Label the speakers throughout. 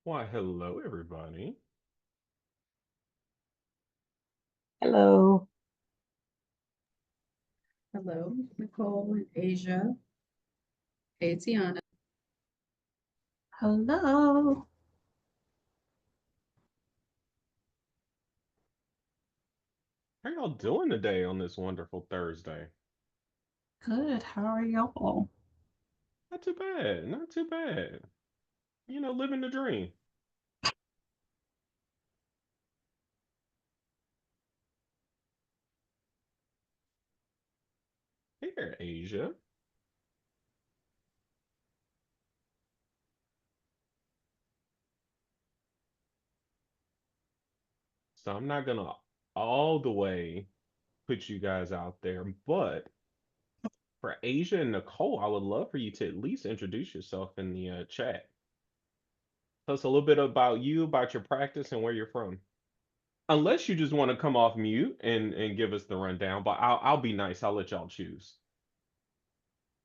Speaker 1: Why, hello, everybody.
Speaker 2: Hello.
Speaker 3: Hello, Nicole and Asia. Hey, Tiana.
Speaker 2: Hello.
Speaker 1: How y'all doing today on this wonderful Thursday?
Speaker 2: Good. How are y'all?
Speaker 1: Not too bad, not too bad. Living the dream. Here, Asia. So I'm not gonna all the way put you guys out there, but for Asia and Nicole, I would love for you to at least introduce yourself in the chat. Tell us a little bit about you, about your practice, and where you're from. Unless you just want to come off mute and give us the rundown, but I'll be nice. I'll let y'all choose.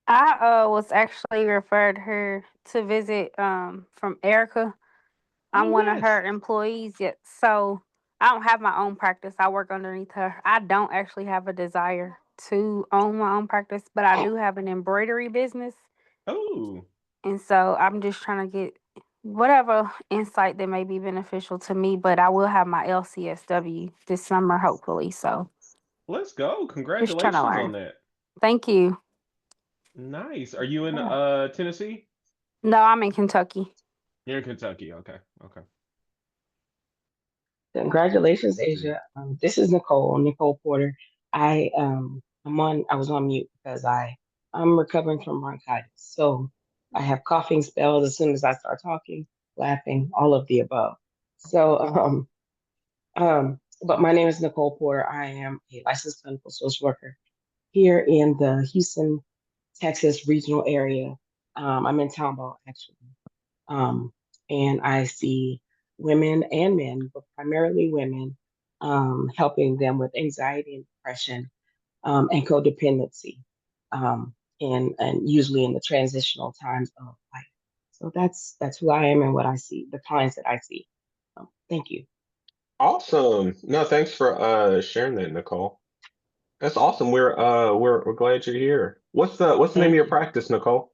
Speaker 4: I was actually referred her to visit from Erica. I'm
Speaker 1: Oh
Speaker 4: one of
Speaker 1: yes.
Speaker 4: her employees yet, so I don't have my own practice. I work underneath her. I don't actually have a desire to own my own practice, but I do have an embroidery business,
Speaker 1: Oh.
Speaker 4: and so I'm just trying to get whatever insight that may be beneficial to me. But I will have my LCSW this summer, hopefully. So
Speaker 1: Let's go.
Speaker 4: just trying to
Speaker 1: Congratulations on
Speaker 4: learn.
Speaker 1: that.
Speaker 4: Thank you.
Speaker 1: Nice. Are you in
Speaker 2: Yeah.
Speaker 1: Tennessee?
Speaker 4: No, I'm in Kentucky.
Speaker 1: You're in Kentucky. Okay. Okay.
Speaker 2: Congratulations,
Speaker 1: Let's see.
Speaker 2: Asia. This is Nicole Porter. I was on mute because I'm recovering from bronchitis. So I have coughing spells as soon as I start talking, laughing, all of the above. So but my name is Nicole Porter. I am a licensed clinical social worker here in the Houston, Texas regional area. I'm in Townball actually. Um, and I see women and men, but primarily women, helping them with anxiety and depression, and codependency, and usually in the transitional times of life. So that's who I am and what I see, the clients that I see. Thank you.
Speaker 1: Awesome. No, thanks for sharing that, Nicole. That's awesome. We're glad you're here. What's the name of
Speaker 2: Thank
Speaker 1: your
Speaker 2: you.
Speaker 1: practice, Nicole?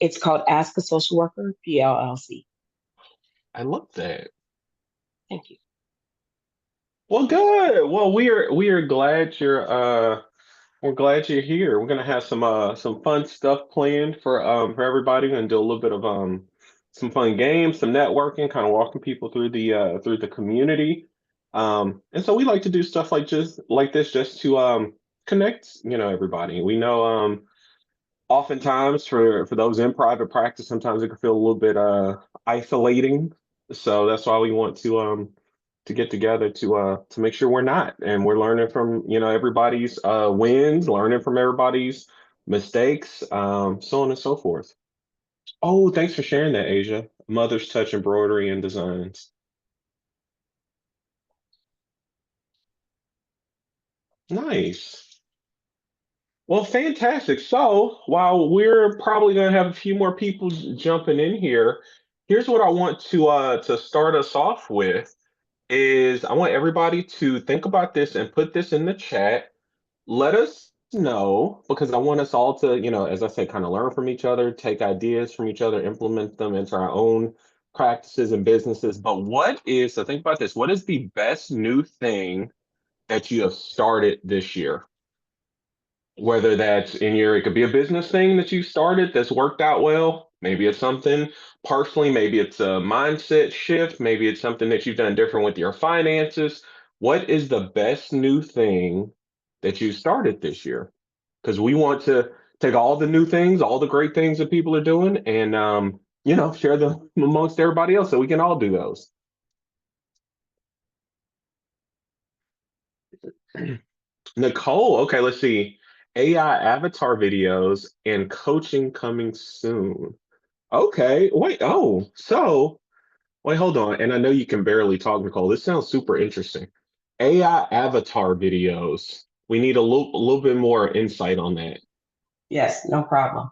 Speaker 2: It's called Ask a Social Worker, PLLC.
Speaker 1: I love that.
Speaker 2: Thank you.
Speaker 1: Well, good. Well, we are glad we're glad you're here. We're gonna have some fun stuff planned for everybody and do a little bit of some fun games, some networking, kind of walking people through the community. And so we like to do stuff like just like this just to connect, everybody. We know oftentimes for those in private practice, sometimes it can feel a little bit isolating. So that's why we want to get together to make sure we're not, and we're learning from everybody's wins, learning from everybody's mistakes, so on and so forth. Oh, thanks for sharing that, Asia. Mother's Touch Embroidery and Designs. Nice. Well, fantastic. So while we're probably going to have a few more people jumping in here, here's what I want to start us off with is I want everybody to think about this and put this in the chat. Let us know because I want us all to, as I said, kind of learn from each other, take ideas from each other, implement them into our own practices and businesses. But so think about this, what is the best new thing that you have started this year? Whether that's it could be a business thing that you started that's worked out well. Maybe it's something personally, maybe it's a mindset shift, maybe it's something that you've done different with your finances. What is the best new thing that you started this year? Because we want to take all the new things, all the great things that people are doing, and share them amongst everybody else so we can all do those. Nicole, okay, let's see. AI avatar videos and coaching coming soon. Okay, wait. Wait, hold on. And I know you can barely talk, Nicole. This sounds super interesting. AI avatar videos. We need a little bit more insight on that.
Speaker 2: Yes, no problem.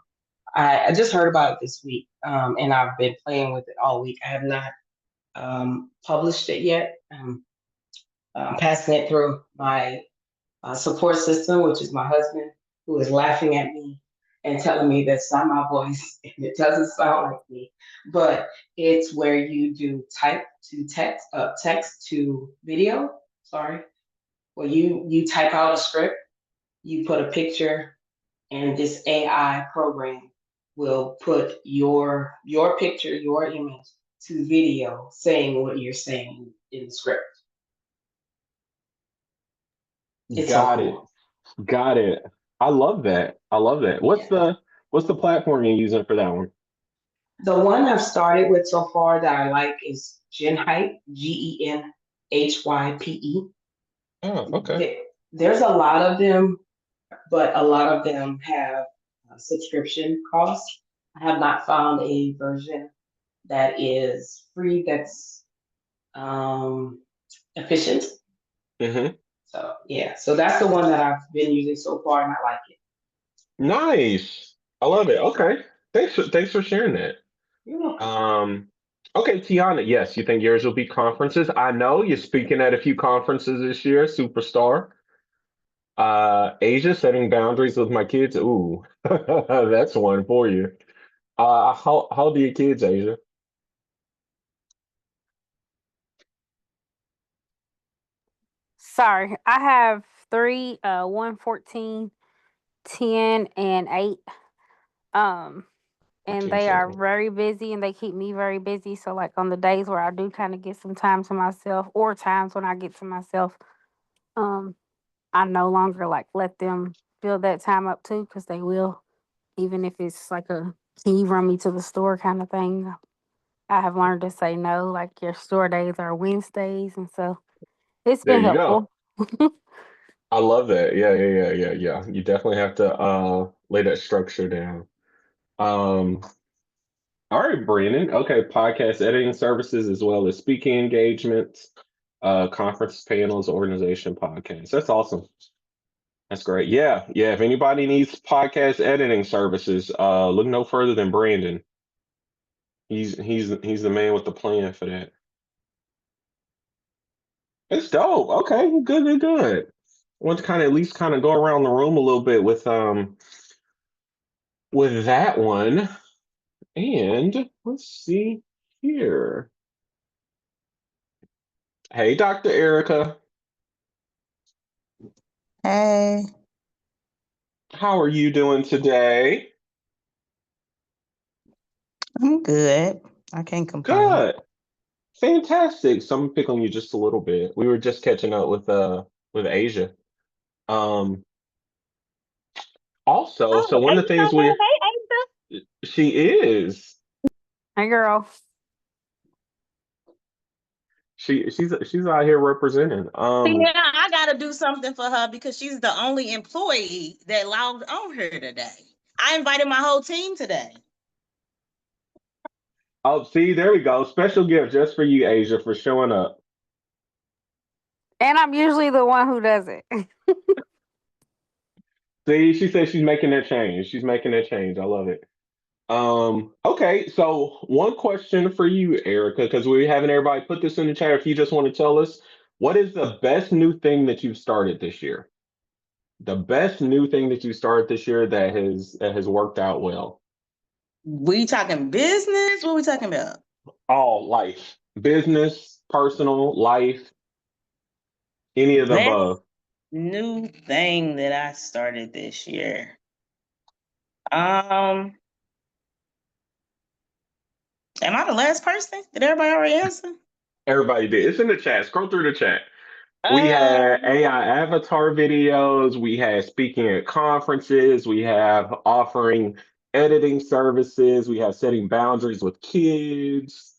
Speaker 2: I just heard about it this week, and I've been playing with it all week. I have not published it yet. I'm passing it through my support system, which is my husband, who is laughing at me and telling me that's not my voice and it doesn't sound like me. But it's where you do type to text, text to video. Sorry, where you type out a script, you put a picture, and this AI program will put your picture, your image to video, saying what you're saying in the script. It's so
Speaker 1: Got it.
Speaker 2: cool.
Speaker 1: Got it. I love that. I love that. What's the platform you're using for that one?
Speaker 2: The one I've started with so far that I like is GenHype, GenHype.
Speaker 1: Oh, okay.
Speaker 2: There's a lot of them, but a lot of them have subscription costs. I have not found a version that is free that's efficient.
Speaker 1: hmm
Speaker 2: So yeah, so that's the one that I've been using so far, and I like it.
Speaker 1: Nice. I love it. Okay. Thanks for sharing that.
Speaker 2: You're welcome.
Speaker 1: Okay, Tiana, yes, you think yours will be conferences? I know you're speaking at a few conferences this year, superstar. Asia, setting boundaries with my kids. Ooh, that's one for you. How old are your kids, Asia?
Speaker 4: Sorry, I have three, 1, 14, 10, and 8. Um, and
Speaker 1: 14,
Speaker 4: they
Speaker 1: 10,
Speaker 4: are very busy and they keep me very busy. So like on the days where I do kind of get some time to myself or times when I get to myself, um, I no longer like let them fill that time up too because they will, even if it's like a can you run me to the store kind of thing. I have learned to say no, like your store days are Wednesdays, and so it's
Speaker 1: There
Speaker 4: been
Speaker 1: you go.
Speaker 4: helpful.
Speaker 1: I love that. Yeah. You definitely have to lay that structure down. Um, all right, Brandon. Okay, podcast editing services as well as speaking engagements, conference panels, organization podcasts. That's awesome. That's great. Yeah. If anybody needs podcast editing services, look no further than Brandon. He's the man with the plan for that. It's dope. Okay, good. I want to kind of at least kind of go around the room a little bit with that one. And let's see here. Hey, Dr. Erica,
Speaker 5: Hey,
Speaker 1: how are you doing today?
Speaker 5: I'm good. I can't complain.
Speaker 1: Good. Fantastic. So I'm gonna pick on you just a little bit. We were just catching up with Asia. Um Also,
Speaker 5: Oh,
Speaker 1: so one of the things
Speaker 5: Asia.
Speaker 1: we
Speaker 5: Hey,
Speaker 1: she is
Speaker 4: Hey, girl.
Speaker 1: she's out here representing.
Speaker 5: Asia. Yeah, I gotta do something for her because she's the only employee that logged on here today. I invited my whole team today.
Speaker 1: Oh, see, there we go. Special gift just for you, Asia, for showing up.
Speaker 4: And I'm usually the one who does it.
Speaker 1: See, she said she's making that change. She's making that change. I love it. Okay, so one question for you, Erica, because we're having everybody put this in the chat. If you just want to tell us, what is the best new thing that you've started this year? The best new thing that you started this year that has worked out well.
Speaker 5: We talking business? What we talking about?
Speaker 1: All life, business, personal, life, any of the
Speaker 5: Best
Speaker 1: above.
Speaker 5: new thing that I started this year. Am I the last person? Did everybody already answer?
Speaker 1: Everybody did. It's in the chat. Scroll through the chat. We had
Speaker 5: Um,
Speaker 1: AI avatar videos. We had speaking at conferences. We have offering editing services. We have setting boundaries with kids.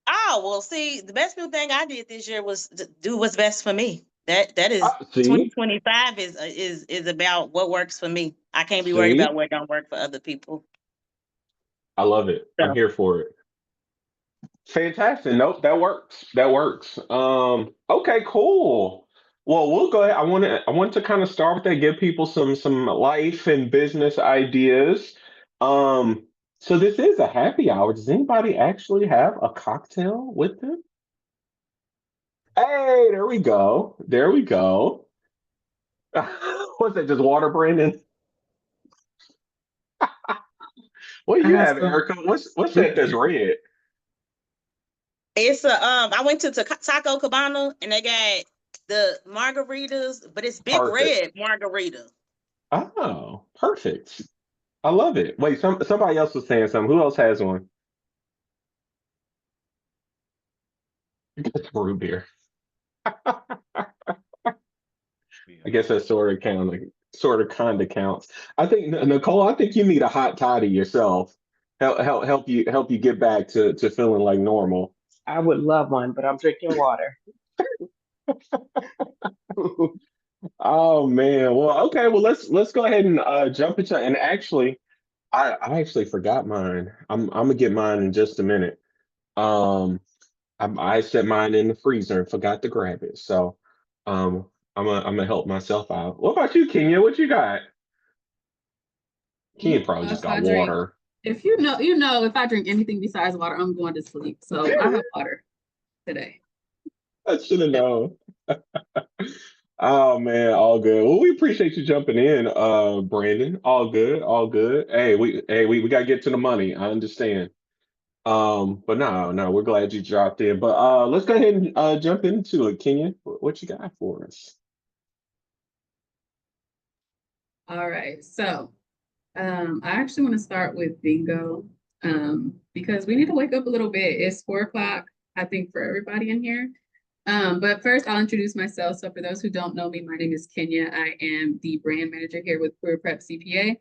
Speaker 5: Oh, well, see, the best new thing I did this year was to do what's best for me. That is
Speaker 1: See,
Speaker 5: 2025 is about what works for me. I can't be worried
Speaker 1: see,
Speaker 5: about what don't work for other people.
Speaker 1: I love it. I'm
Speaker 5: So
Speaker 1: here for it. Fantastic. Nope, that works. That works. Okay, cool. Well, we'll go ahead. I want to kind of start with that, give people some life and business ideas. Um, So this is a happy hour. Does anybody actually have a cocktail with them? Hey, there we go. There we go. What's that? Just water, Brandon? What do
Speaker 2: I
Speaker 1: you
Speaker 2: got
Speaker 1: have,
Speaker 2: some.
Speaker 1: Erica? What's that that's red?
Speaker 5: It's a I went to Taco Cabana and they got the margaritas, but it's big
Speaker 1: Perfect.
Speaker 5: red margarita.
Speaker 1: Oh, perfect. I love it. Wait, somebody else was saying something. Who else has one? That's root beer. I guess that sort of kind of counts. I think Nicole, I think you need a hot toddy yourself. Help you get back to feeling like normal.
Speaker 2: I would love one, but I'm drinking water.
Speaker 1: Oh man. Well, okay. Well, let's go ahead and jump into. And actually, I actually forgot mine. I'm gonna get mine in just a minute. Um, I set mine in the freezer and forgot to grab it. So, um, I'm gonna help myself out. What about you, Kenya? What you got? Kenya probably just
Speaker 3: If
Speaker 1: got
Speaker 3: I drink,
Speaker 1: water.
Speaker 3: if you know, if I drink anything besides water, I'm going to sleep. So I have water today.
Speaker 1: I should have known. Oh man, all good. Well, we appreciate you jumping in, Brandon. All good, all good. We gotta get to the money. I understand. But no, we're glad you dropped in. But let's go ahead and jump into it, Kenya. What you got for us?
Speaker 3: All right. So I actually want to start with bingo because we need to wake up a little bit. It's 4 o'clock, I think, for everybody in here. But first, I'll introduce myself. So for those who don't know me, my name is Kenya. I am the brand manager here with Career Prep CPA.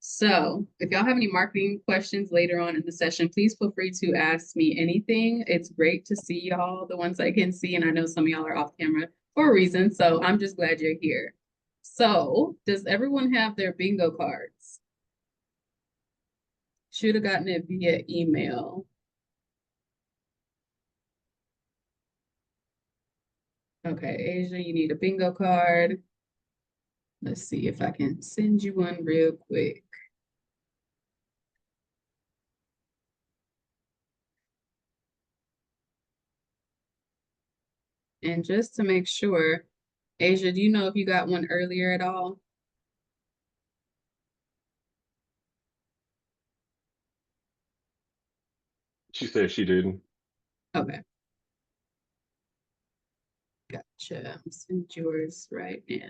Speaker 3: So if y'all have any marketing questions later on in the session, please feel free to ask me anything. It's great to see y'all, the ones I can see, and I know some of y'all are off camera for a reason. So I'm just glad you're here. So does everyone have their bingo cards? Should have gotten it via email. Okay, Asia, you need a bingo card. Let's see if I can send you one real quick. And just to make sure, Asia, do you know if you got one earlier at all?
Speaker 1: She said she didn't.
Speaker 3: Okay. Gotcha. Send yours right now.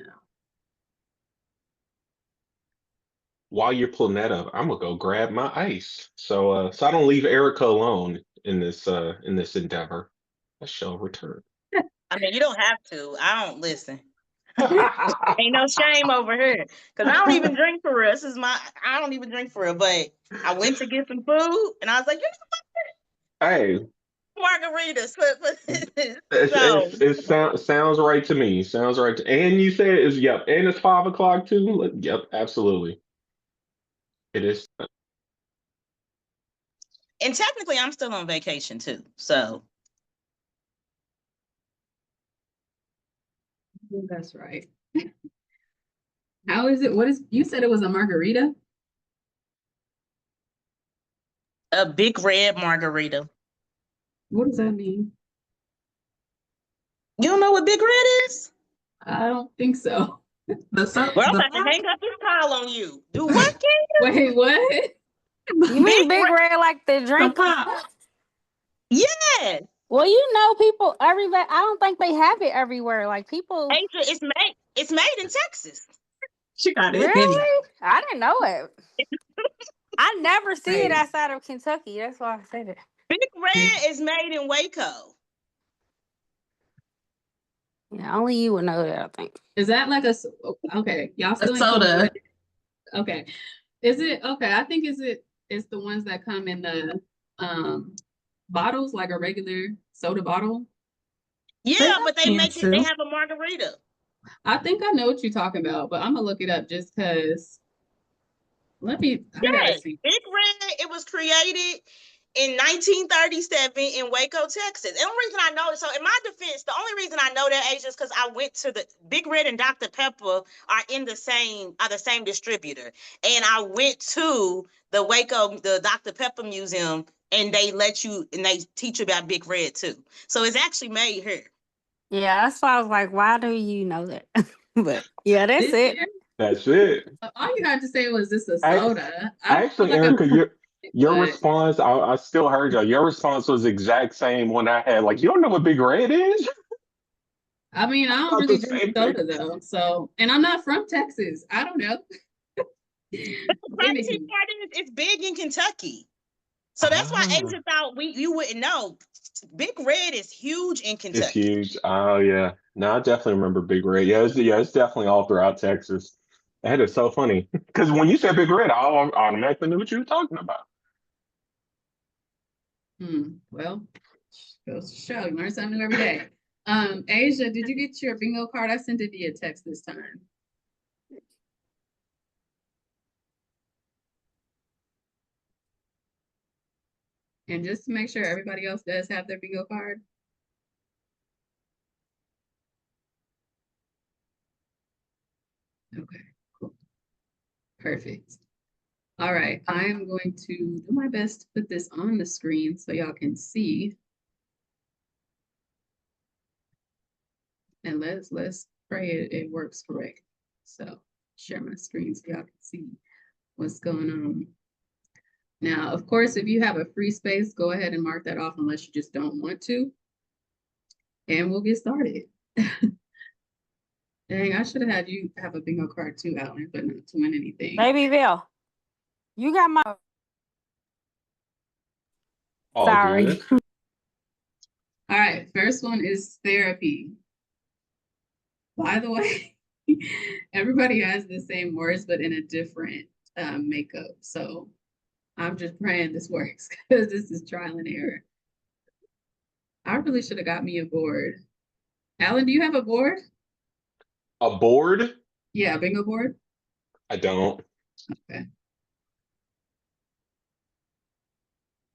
Speaker 1: While you're pulling that up, I'm gonna go grab my ice. So I don't leave Erica alone in this endeavor. I shall return.
Speaker 5: I mean, you don't have to. I don't listen. Ain't no shame over here. Cause I don't even drink for real. I don't even drink for real. But I went to get some food and I was like, you
Speaker 1: Hey,
Speaker 5: know, margaritas. So
Speaker 1: sounds right to me. Sounds right. And you said it's yep. And it's 5 o'clock too. Yep, absolutely. It is.
Speaker 5: and technically I'm still on vacation too. So
Speaker 3: That's right. How is it? You said it was a margarita?
Speaker 5: a big red margarita.
Speaker 3: What does that mean?
Speaker 5: You don't know what big red is?
Speaker 3: I don't think so.
Speaker 5: Well, I'm about to hang up this call on you. Do what, King?
Speaker 3: Wait, what?
Speaker 4: You mean Big Red like the drink?
Speaker 5: Yeah.
Speaker 4: Well, you know, people everywhere. I don't think they have it everywhere. Like people,
Speaker 5: Asia, it's made in Texas.
Speaker 3: She got
Speaker 4: really? I didn't know it. I never see it
Speaker 3: Right.
Speaker 4: outside of Kentucky. That's why I said it.
Speaker 5: Big Red is made in Waco.
Speaker 4: Yeah, only you would know that. I think.
Speaker 3: Is that like okay, y'all still
Speaker 6: A soda.
Speaker 3: Okay. Is it okay? I think it's the ones that come in the bottles, like a regular soda bottle.
Speaker 5: Yeah, but they make it, they
Speaker 6: too.
Speaker 5: have a margarita.
Speaker 3: I think I know what you're talking about, but I'm gonna look it up just because I gotta
Speaker 5: Yes,
Speaker 3: see.
Speaker 5: Big Red, it was created in 1937 in Waco, Texas. And the only reason I know, so in my defense, the only reason I know that age is because I went to the Big Red and Dr. Pepper are the same distributor. And I went to the Waco, the Dr. Pepper Museum, and they teach you about Big Red too. So it's actually made here.
Speaker 4: Yeah, that's why I was like, why do you know that? But yeah, that's
Speaker 3: This
Speaker 4: it.
Speaker 3: year,
Speaker 1: That's it.
Speaker 3: all you had to say was this a
Speaker 1: I-
Speaker 3: soda. I don't
Speaker 1: Actually,
Speaker 3: feel like
Speaker 1: Erica, your
Speaker 3: but-
Speaker 1: response, I still heard you. Your response was the exact same one I had. Like, you don't know what Big Red is?
Speaker 3: I mean, I don't
Speaker 1: thought
Speaker 3: really
Speaker 1: the
Speaker 3: drink
Speaker 1: same
Speaker 3: soda
Speaker 1: thing.
Speaker 3: though. So, and I'm not from Texas. I don't know.
Speaker 5: The crazy
Speaker 3: Anywho.
Speaker 5: part is it's big in Kentucky. So that's why
Speaker 1: Ah.
Speaker 5: Asia thought you wouldn't know. Big Red is huge in
Speaker 1: It's
Speaker 5: Kentucky.
Speaker 1: huge. Oh yeah. No, I definitely remember Big Red. It's definitely all throughout Texas. That is so funny. Because when you said Big Red, I automatically knew what you were talking about.
Speaker 3: Well, goes to show you learn something new every day. Asia, did you get your bingo card? I sent it via text this time. And just to make sure everybody else does have their bingo card. Okay, cool. Perfect. All right, I am going to do my best to put this on the screen so y'all can see. And let's pray it works correct. So share my screen so y'all can see what's going on. Now, of course, if you have a free space, go ahead and mark that off unless you just don't want to. And we'll get started. Dang, I should have had you have a bingo card too, Alan, but not to win anything.
Speaker 4: Baby Bill, you got my.
Speaker 1: All
Speaker 4: Sorry.
Speaker 1: good.
Speaker 3: All right, first one is therapy. By the way, everybody has the same words, but in a different makeup. So I'm just praying this works because this is trial and error. I really should have got me a board. Alan, do you have a board?
Speaker 1: A board?
Speaker 3: Yeah, bingo board.
Speaker 1: I don't.
Speaker 3: Okay.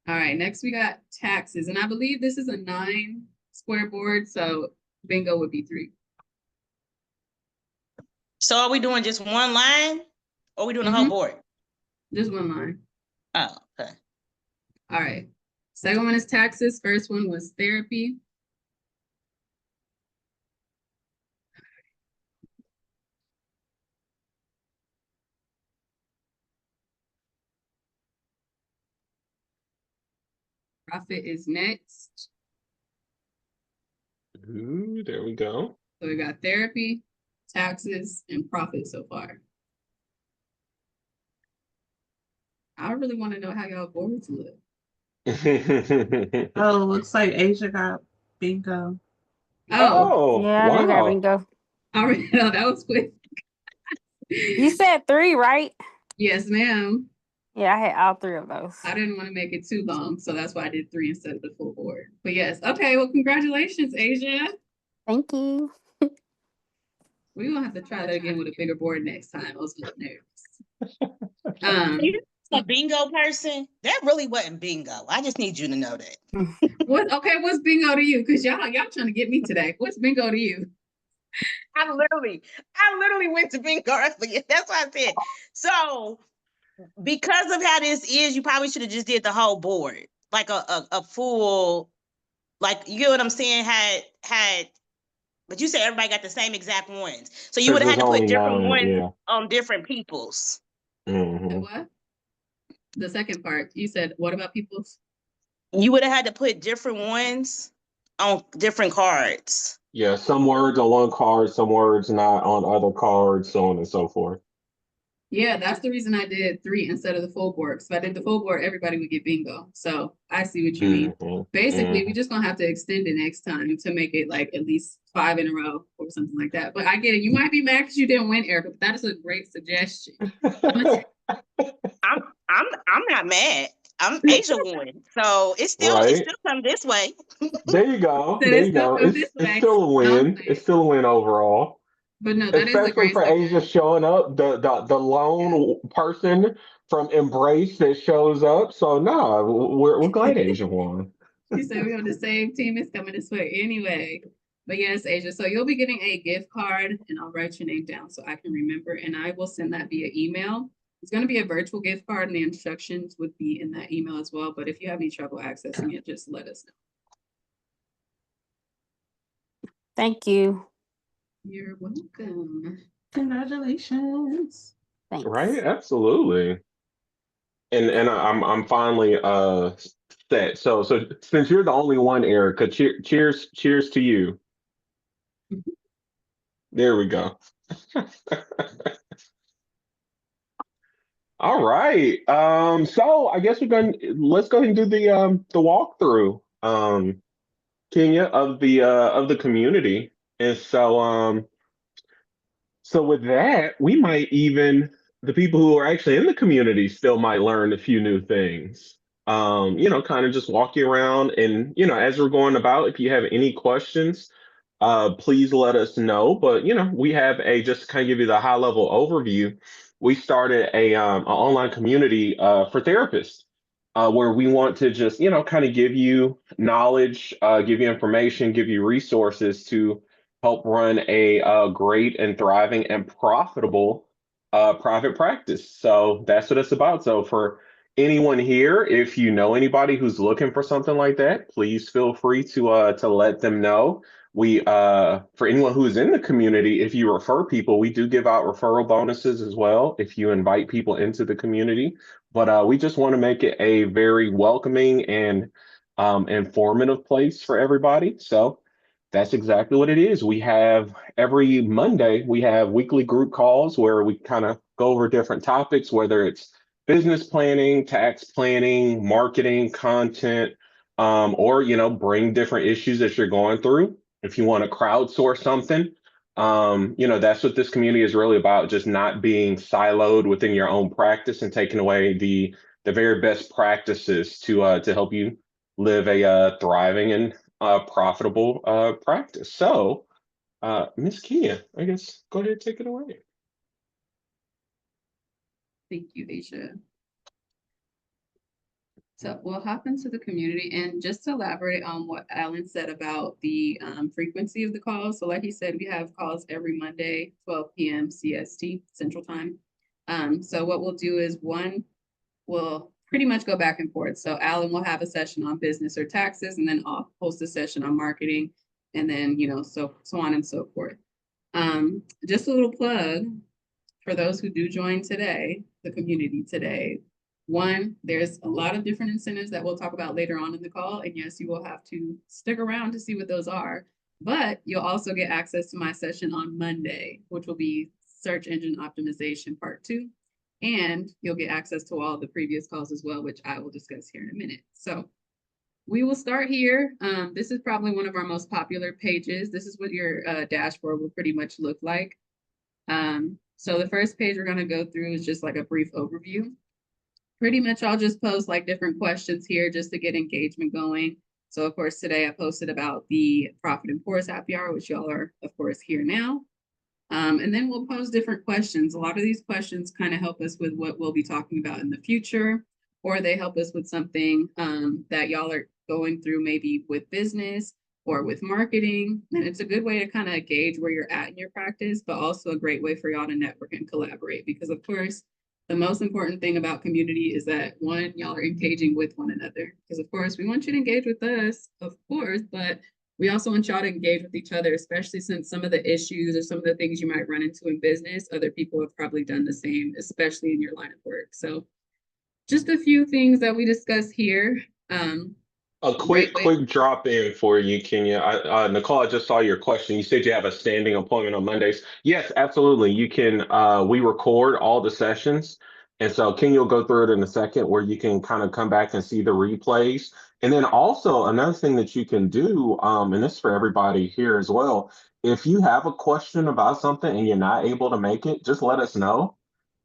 Speaker 3: All right, next we got taxes. And I believe this is a 9 square board, so bingo would be 3.
Speaker 5: So are we doing just one line or are we doing the whole board?
Speaker 3: Just one line.
Speaker 5: Oh, okay.
Speaker 3: All right. Second one is taxes. First one was therapy. Profit is next.
Speaker 1: Ooh, there we go.
Speaker 3: So we got therapy, taxes, and profit so far. I really want to know how y'all boards look.
Speaker 6: Oh, looks like Asia got bingo.
Speaker 3: Oh,
Speaker 4: Yeah, I do got
Speaker 1: wow.
Speaker 4: bingo.
Speaker 3: all right. No, that was quick.
Speaker 4: You said 3, right?
Speaker 3: Yes, ma'am.
Speaker 4: Yeah, I had all 3 of those.
Speaker 3: I didn't want to make it too long, so that's why I did 3 instead of the full board. But yes, okay. Well, congratulations, Asia.
Speaker 4: Thank you.
Speaker 3: We're gonna have to try that again with a bigger board next time. I was a little nervous.
Speaker 5: You a bingo person? That really wasn't bingo. I just need you to know that.
Speaker 3: What's bingo to you? Because y'all trying to get me today. What's bingo to you?
Speaker 5: I literally went to bingo earlier. That's what I said. So because of how this is, you probably should have just did the whole board. Like a full, like, you get what I'm saying? Had but you said everybody got the same exact ones. So you would have had to put different ones on different people's.
Speaker 1: Mhm.
Speaker 3: What? The second part, you said, what about people's?
Speaker 5: You would have had to put different ones on different cards.
Speaker 1: Yeah, some words on one card, some words not on other cards, so on and so forth.
Speaker 3: Yeah, that's the reason I did 3 instead of the full board. So if I did the full board, everybody would get bingo. So I see what you mean.
Speaker 1: Mhm.
Speaker 3: Basically, we're just gonna have to extend it next time to make it like at least 5 in a row or something like that. But I get it. You might be mad because you didn't win, Erica, but that is a great suggestion.
Speaker 5: I'm not mad. I'm Asia won. So it's still come this way.
Speaker 1: There you go.
Speaker 3: So
Speaker 1: There
Speaker 3: it's
Speaker 1: you go.
Speaker 3: still this
Speaker 1: It's
Speaker 3: way.
Speaker 1: still a win.
Speaker 3: Okay.
Speaker 1: It's still a win overall.
Speaker 3: But no, that is a
Speaker 1: Especially
Speaker 3: great
Speaker 1: for Asia
Speaker 3: suggestion.
Speaker 1: showing up, the lone person from Embrace that shows up. So no, we're glad Asia won.
Speaker 3: She said we're on the same team. It's coming this way anyway. But yes, Asia. So you'll be getting a gift card, and I'll write your name down so I can remember, and I will send that via email. It's going to be a virtual gift card, and the instructions would be in that email as well. But if you have any trouble accessing it, just let us know.
Speaker 4: Thank you.
Speaker 3: You're welcome.
Speaker 6: Congratulations.
Speaker 4: Thanks.
Speaker 1: Right? Absolutely. And I'm finally set. So since you're the only one, Erica, cheers to you. There we go. All right. So I guess let's go ahead and do the walkthrough, Kenya, of the community. And so with that, we might even, the people who are actually in the community still might learn a few new things. Kind of just walk you around, and as we're going about, if you have any questions, please let us know. But we have just to kind of give you the high level overview. We started an online community for therapists, where we want to just kind of give you knowledge, give you information, give you resources to help run a great and thriving and profitable private practice. So that's what it's about. So for anyone here, if you know anybody who's looking for something like that, please feel free to let them know. We for anyone who is in the community, if you refer people, we do give out referral bonuses as well if you invite people into the community. But we just want to make it a very welcoming and informative place for everybody. So that's exactly what it is. We have every Monday, we have weekly group calls where we kind of go over different topics, whether it's business planning, tax planning, marketing, content, or bring different issues that you're going through. If you want to crowdsource something, that's what this community is really about, just not being siloed within your own practice and taking away the very best practices to help you live a thriving and profitable practice. So, Miss Kia, I guess go ahead and take it away.
Speaker 3: Thank you, Asia. So we'll hop into the community, and just to elaborate on what Alan said about the frequency of the calls. So like he said, we have calls every Monday, 12 p.m. CST, Central Time. So what we'll do is we'll pretty much go back and forth. So Alan will have a session on business or taxes, and then I'll host a session on marketing, and then, so on and so forth. Just a little plug for those who do join today, the community today. One, there's a lot of different incentives that we'll talk about later on in the call. And yes, you will have to stick around to see what those are. But you'll also get access to my session on Monday, which will be Search Engine Optimization Part 2. And you'll get access to all the previous calls as well, which I will discuss here in a minute. So we will start here. This is probably one of our most popular pages. This is what your dashboard will pretty much look like. So the first page we're going to go through is just like a brief overview. Pretty much I'll just post like different questions here just to get engagement going. So of course, today I posted about the Profit and Poor's Happy Hour, which y'all are of course here now. And then we'll pose different questions. A lot of these questions kind of help us with what we'll be talking about in the future, or they help us with something that y'all are going through, maybe with business or with marketing. And it's a good way to kind of gauge where you're at in your practice, but also a great way for y'all to network and collaborate. Because of course, the most important thing about community is that one, y'all are engaging with one another. Because of course, we want you to engage with us, of course, but we also want y'all to engage with each other, especially since some of the issues or some of the things you might run into in business, other people have probably done the same, especially in your line of work. So just a few things that we discuss here.
Speaker 1: A quick drop in for you, Kenya. Nicole, I just saw your question. You said you have a standing appointment on Mondays. Yes, absolutely. You can, we record all the sessions. And so Kenya will go through it in a second, where you can kind of come back and see the replays. And then also another thing that you can do, and this is for everybody here as well, if you have a question about something and you're not able to make it, just let us know.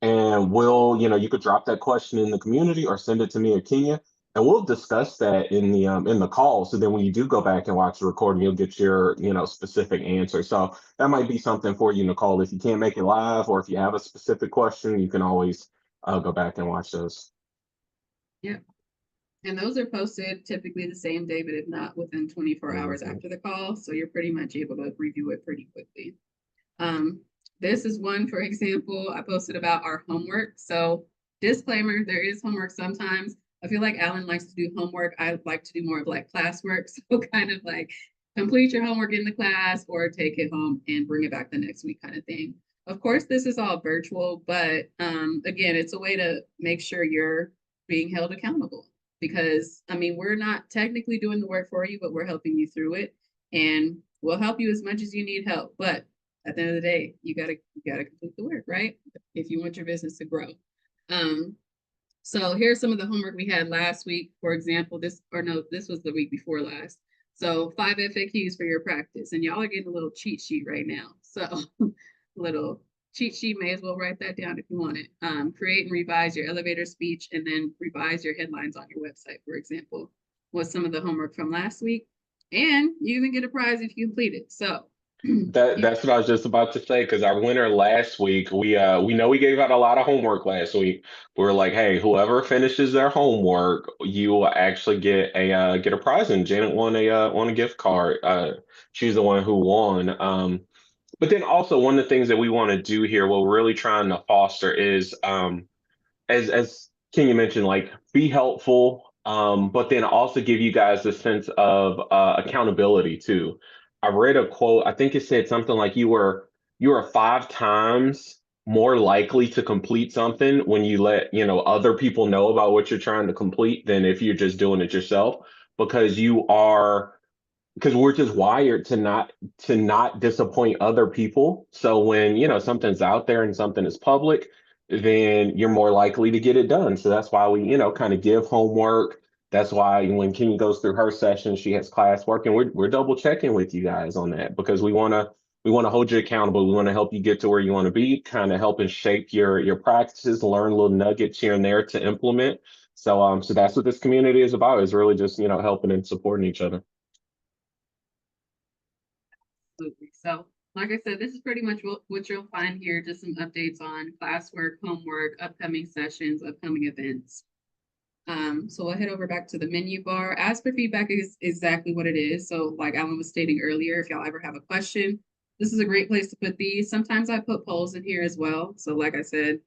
Speaker 1: And you could drop that question in the community or send it to me or Kenya. And we'll discuss that in the call. So then when you do go back and watch the recording, you'll get your, specific answer. So that might be something for you, Nicole. If you can't make it live, or if you have a specific question, you can always, I'll go back and watch those.
Speaker 3: And those are posted typically the same day, but if not within 24 hours
Speaker 1: Mhm.
Speaker 3: after the call. So you're pretty much able to review it pretty quickly. This is one, for example, I posted about our homework. So disclaimer, there is homework sometimes. I feel like Alan likes to do homework. I like to do more of like classwork. So kind of like complete your homework in the class or take it home and bring it back the next week kind of thing. Of course, this is all virtual, but again, it's a way to make sure you're being held accountable because I mean, we're not technically doing the work for you, but we're helping you through it and we'll help you as much as you need help. But at the end of the day, you gotta complete the work, right? If you want your business to grow. So here's some of the homework we had last week. For example, this was the week before last. So 5 FAQs for your practice, and y'all are getting a little cheat sheet right now. So little cheat sheet, may as well write that down if you want it. Create and revise your elevator speech, and then revise your headlines on your website, for example, was some of the homework from last week. And you even get a prize if you complete it. So
Speaker 1: That's what I was just about to say because our winner last week, we know we gave out a lot of homework last week. We were like, hey, whoever finishes their homework, you will actually get a prize. And Janet won a gift card. She's the one who won. But then also one of the things that we want to do here, what we're really trying to foster is as Kenya mentioned, like be helpful, but then also give you guys a sense of accountability too. I read a quote, I think it said something like you were 5 times more likely to complete something when you let, other people know about what you're trying to complete than if you're just doing it yourself because because we're just wired to not disappoint other people. So when, something's out there and something is public, then you're more likely to get it done. So that's why we, kind of give homework. That's why when Kimmy goes through her session, she has classwork, and we're double checking with you guys on that because we want to hold you accountable. We want to help you get to where you want to be, kind of helping shape your practices, learn little nuggets here and there to implement. So that's what this community is about, is really just, helping and supporting each other.
Speaker 3: absolutely. So, like I said, this is pretty much what you'll find here, just some updates on classwork, homework, upcoming sessions, upcoming events. So we'll head over back to the menu bar. Ask for feedback is exactly what it is. So like Alan was stating earlier, if y'all ever have a question, this is a great place to put these. Sometimes I put polls in here as well. So like I said,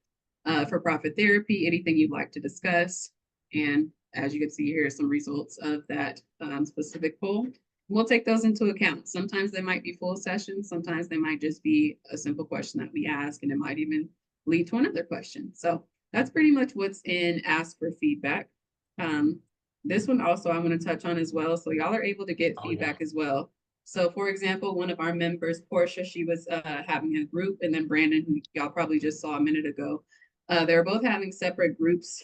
Speaker 3: for profit therapy, anything you'd like to discuss. And as you can see here, some results of that specific poll. We'll take those into account. Sometimes they might be full sessions. Sometimes they might just be a simple question that we ask, and it might even lead to another question. So that's pretty much what's in ask for feedback. This one also I want to touch on as well. So y'all are able to get feedback as well. So for example, one of our members, Portia, she was having a group, and then Brandon, who y'all probably just saw a minute ago, they're both having separate groups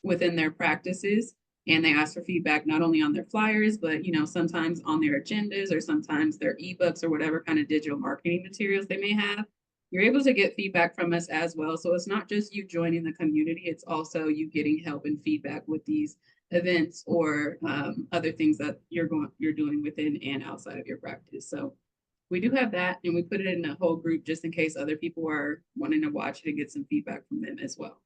Speaker 3: within their practices. And they ask for feedback not only on their flyers, but sometimes on their agendas or sometimes their ebooks or whatever kind of digital marketing materials they may have. You're able to get feedback from us as well. So it's not just you joining the community, it's also you getting help and feedback with these events or other things that you're doing within and outside of your practice. So we do have that, and we put it in a whole group just in case other people are wanting to watch it and get some feedback from them as well.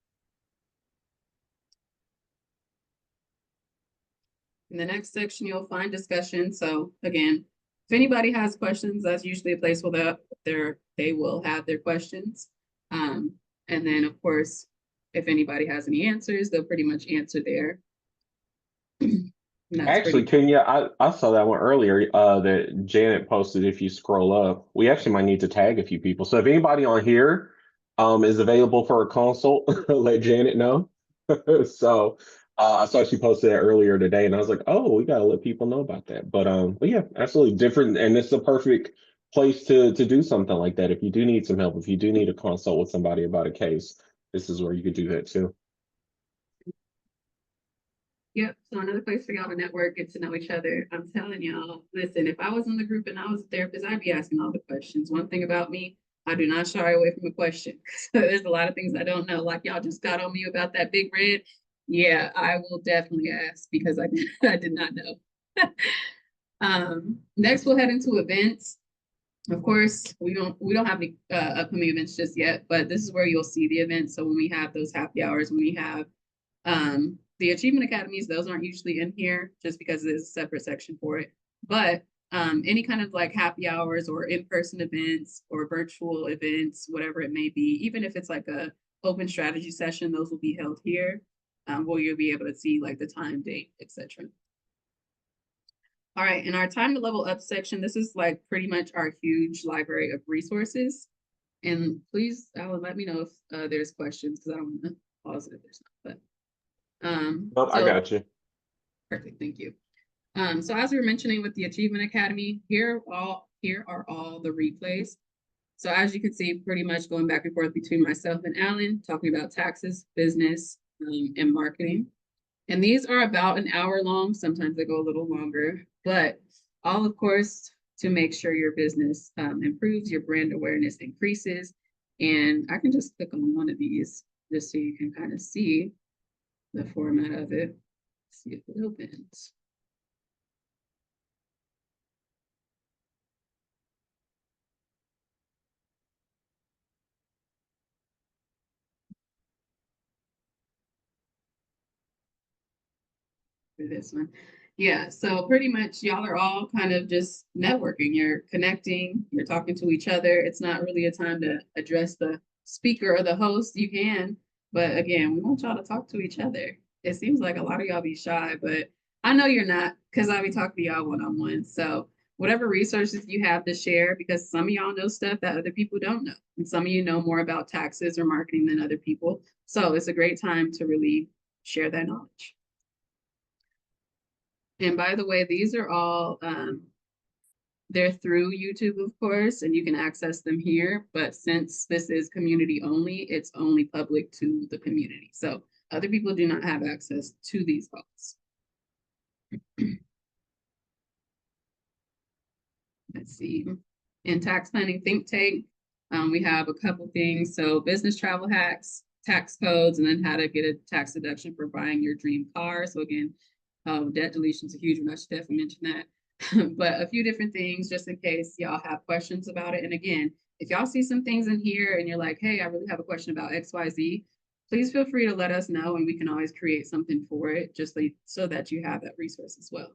Speaker 3: In the next section, you'll find discussion. So again, if anybody has questions, that's usually a place where they will have their questions. And then of course, if anybody has any answers, they'll pretty much answer there.
Speaker 1: Actually, Kenya, I saw that one earlier that Janet posted. If you scroll up, we actually might need to tag a few people. So if anybody on here is available for a consult, let Janet know. So I saw she posted that earlier today, and I was like, oh, we gotta let people know about that. But yeah, absolutely different, and it's the perfect place to do something like that. If you do need some help, if you do need a consult with somebody about a case, this is where you could do that too.
Speaker 3: Yep. So another place for y'all to network, get to know each other. I'm telling y'all, listen, if I was in the group and I was a therapist, I'd be asking all the questions. One thing about me, I do not shy away from a question. There's a lot of things I don't know. Like y'all just got on me about that big red. Yeah, I will definitely ask because I did not know. Next, we'll head into events. Of course, we don't have any upcoming events just yet, but this is where you'll see the events. So when we have those happy hours, when we have the Achievement Academies, those aren't usually in here just because there's a separate section for it. But any kind of like happy hours or in-person events or virtual events, whatever it may be, even if it's like a open strategy session, those will be held here, where you'll be able to see like the time, date, etc. All right, in our time to level up section, this is like pretty much our huge library of resources. And please, Alan, let me know if there's questions because I don't want to pause it if there's not. But
Speaker 1: Nope, I
Speaker 3: so
Speaker 1: got you.
Speaker 3: perfect, thank you. So as we were mentioning with the Achievement Academy, here are all the replays. So as you can see, pretty much going back and forth between myself and Alan, talking about taxes, business, and marketing. And these are about an hour long. Sometimes they go a little longer, but all, of course, to make sure your business improves, your brand awareness increases. And I can just click on one of these just so you can kind of see the format of it. See if it opens. For this one. Yeah, so pretty much y'all are all kind of just networking. You're connecting, you're talking to each other. It's not really a time to address the speaker or the host. You can, but again, we want y'all to talk to each other. It seems like a lot of y'all be shy, but I know you're not because I'll be talking to y'all one-on-one. So whatever resources you have to share, because some of y'all know stuff that other people don't know. And some of you know more about taxes or marketing than other people. So it's a great time to really share that knowledge. And by the way, these are all, they're through YouTube, of course, and you can access them here. But since this is community only, it's only public to the community. So other people do not have access to these files. Let's see. In Tax Planning Think Tank, we have a couple things. So business travel hacks, tax codes, and then how to get a tax deduction for buying your dream car. So again, debt deletion is a huge one. I should definitely mention that. But a few different things just in case y'all have questions about it. And again, if y'all see some things in here and you're like, hey, I really have a question about XYZ, please feel free to let us know and we can always create something for it just so that you have that resource as well.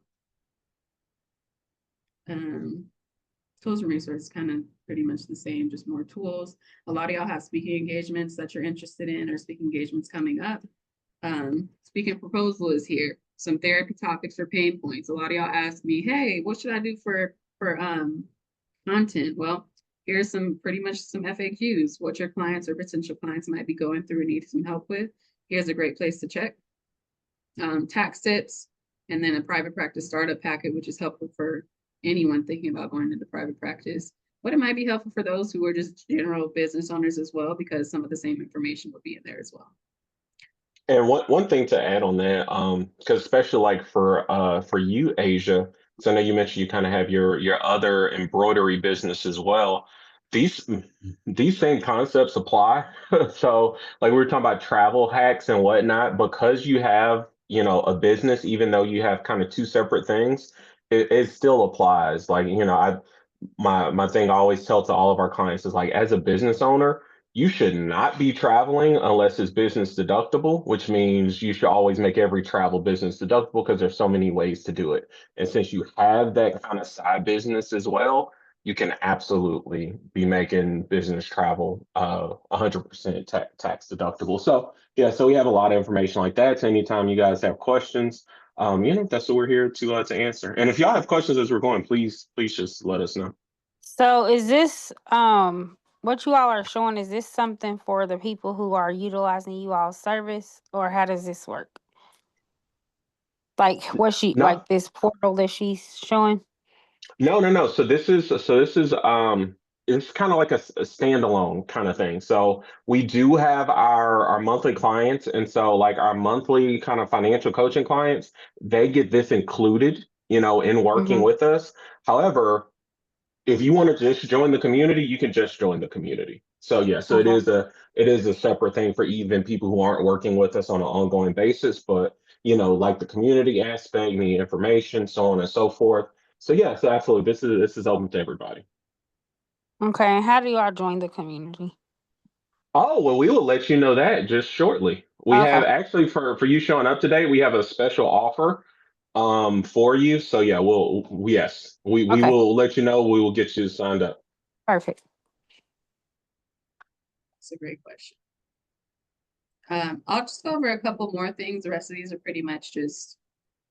Speaker 3: Tools and resources kind of pretty much the same, just more tools. A lot of y'all have speaking engagements that you're interested in or speaking engagements coming up. Speaking proposal is here. Some therapy topics or pain points. A lot of y'all ask me, hey, what should I do for content? Well, here's pretty much some FAQs, what your clients or potential clients might be going through and need some help with. Here's a great place to check. Tax tips, and then a private practice startup packet, which is helpful for anyone thinking about going into private practice. But it might be helpful for those who are just general business owners as well, because some of the same information will be in there as well.
Speaker 1: And one thing to add on that, because especially like for you, Asia, so I know you mentioned you kind of have your other embroidery business as well. These these same concepts apply. So like we were talking about travel hacks and whatnot, because you have, a business, even though you have kind of two separate things, it still applies. Like, my thing I always tell to all of our clients is like, as a business owner, you should not be traveling unless it's business deductible, which means you should always make every travel business deductible because there's so many ways to do it. And since you have that kind of side business as well, you can absolutely be making business travel 100% tax deductible. So yeah, so we have a lot of information like that. So anytime you guys have questions, that's what we're here to answer. And if y'all have questions as we're going, please just let us know.
Speaker 4: So is this what you all are showing, is this something for the people who are utilizing you all's service, or how does this work? Like what
Speaker 1: No,
Speaker 4: like this portal that she's showing?
Speaker 1: no. So this is it's kind of like a standalone kind of thing. So we do have our monthly clients, and so like our monthly kind of financial coaching clients, they get this included, in working
Speaker 4: Mm-hmm.
Speaker 1: with us. However, if you want to just join the community, you can just join the community. So yeah, so
Speaker 4: Okay.
Speaker 1: it is a separate thing for even people who aren't working with us on an ongoing basis, but like the community aspect, the information, so on and so forth. So yeah, so absolutely, this is open to everybody.
Speaker 4: Okay, and how do y'all join the community?
Speaker 1: Oh, well, we will let you know that just shortly. We
Speaker 4: Okay,
Speaker 1: have actually for you showing up today, we have a special offer for you. So yeah, yes, we
Speaker 4: okay,
Speaker 1: will let you know. We will get you signed up.
Speaker 4: perfect.
Speaker 3: That's a great question. I'll just go over a couple more things. The rest of these are pretty much just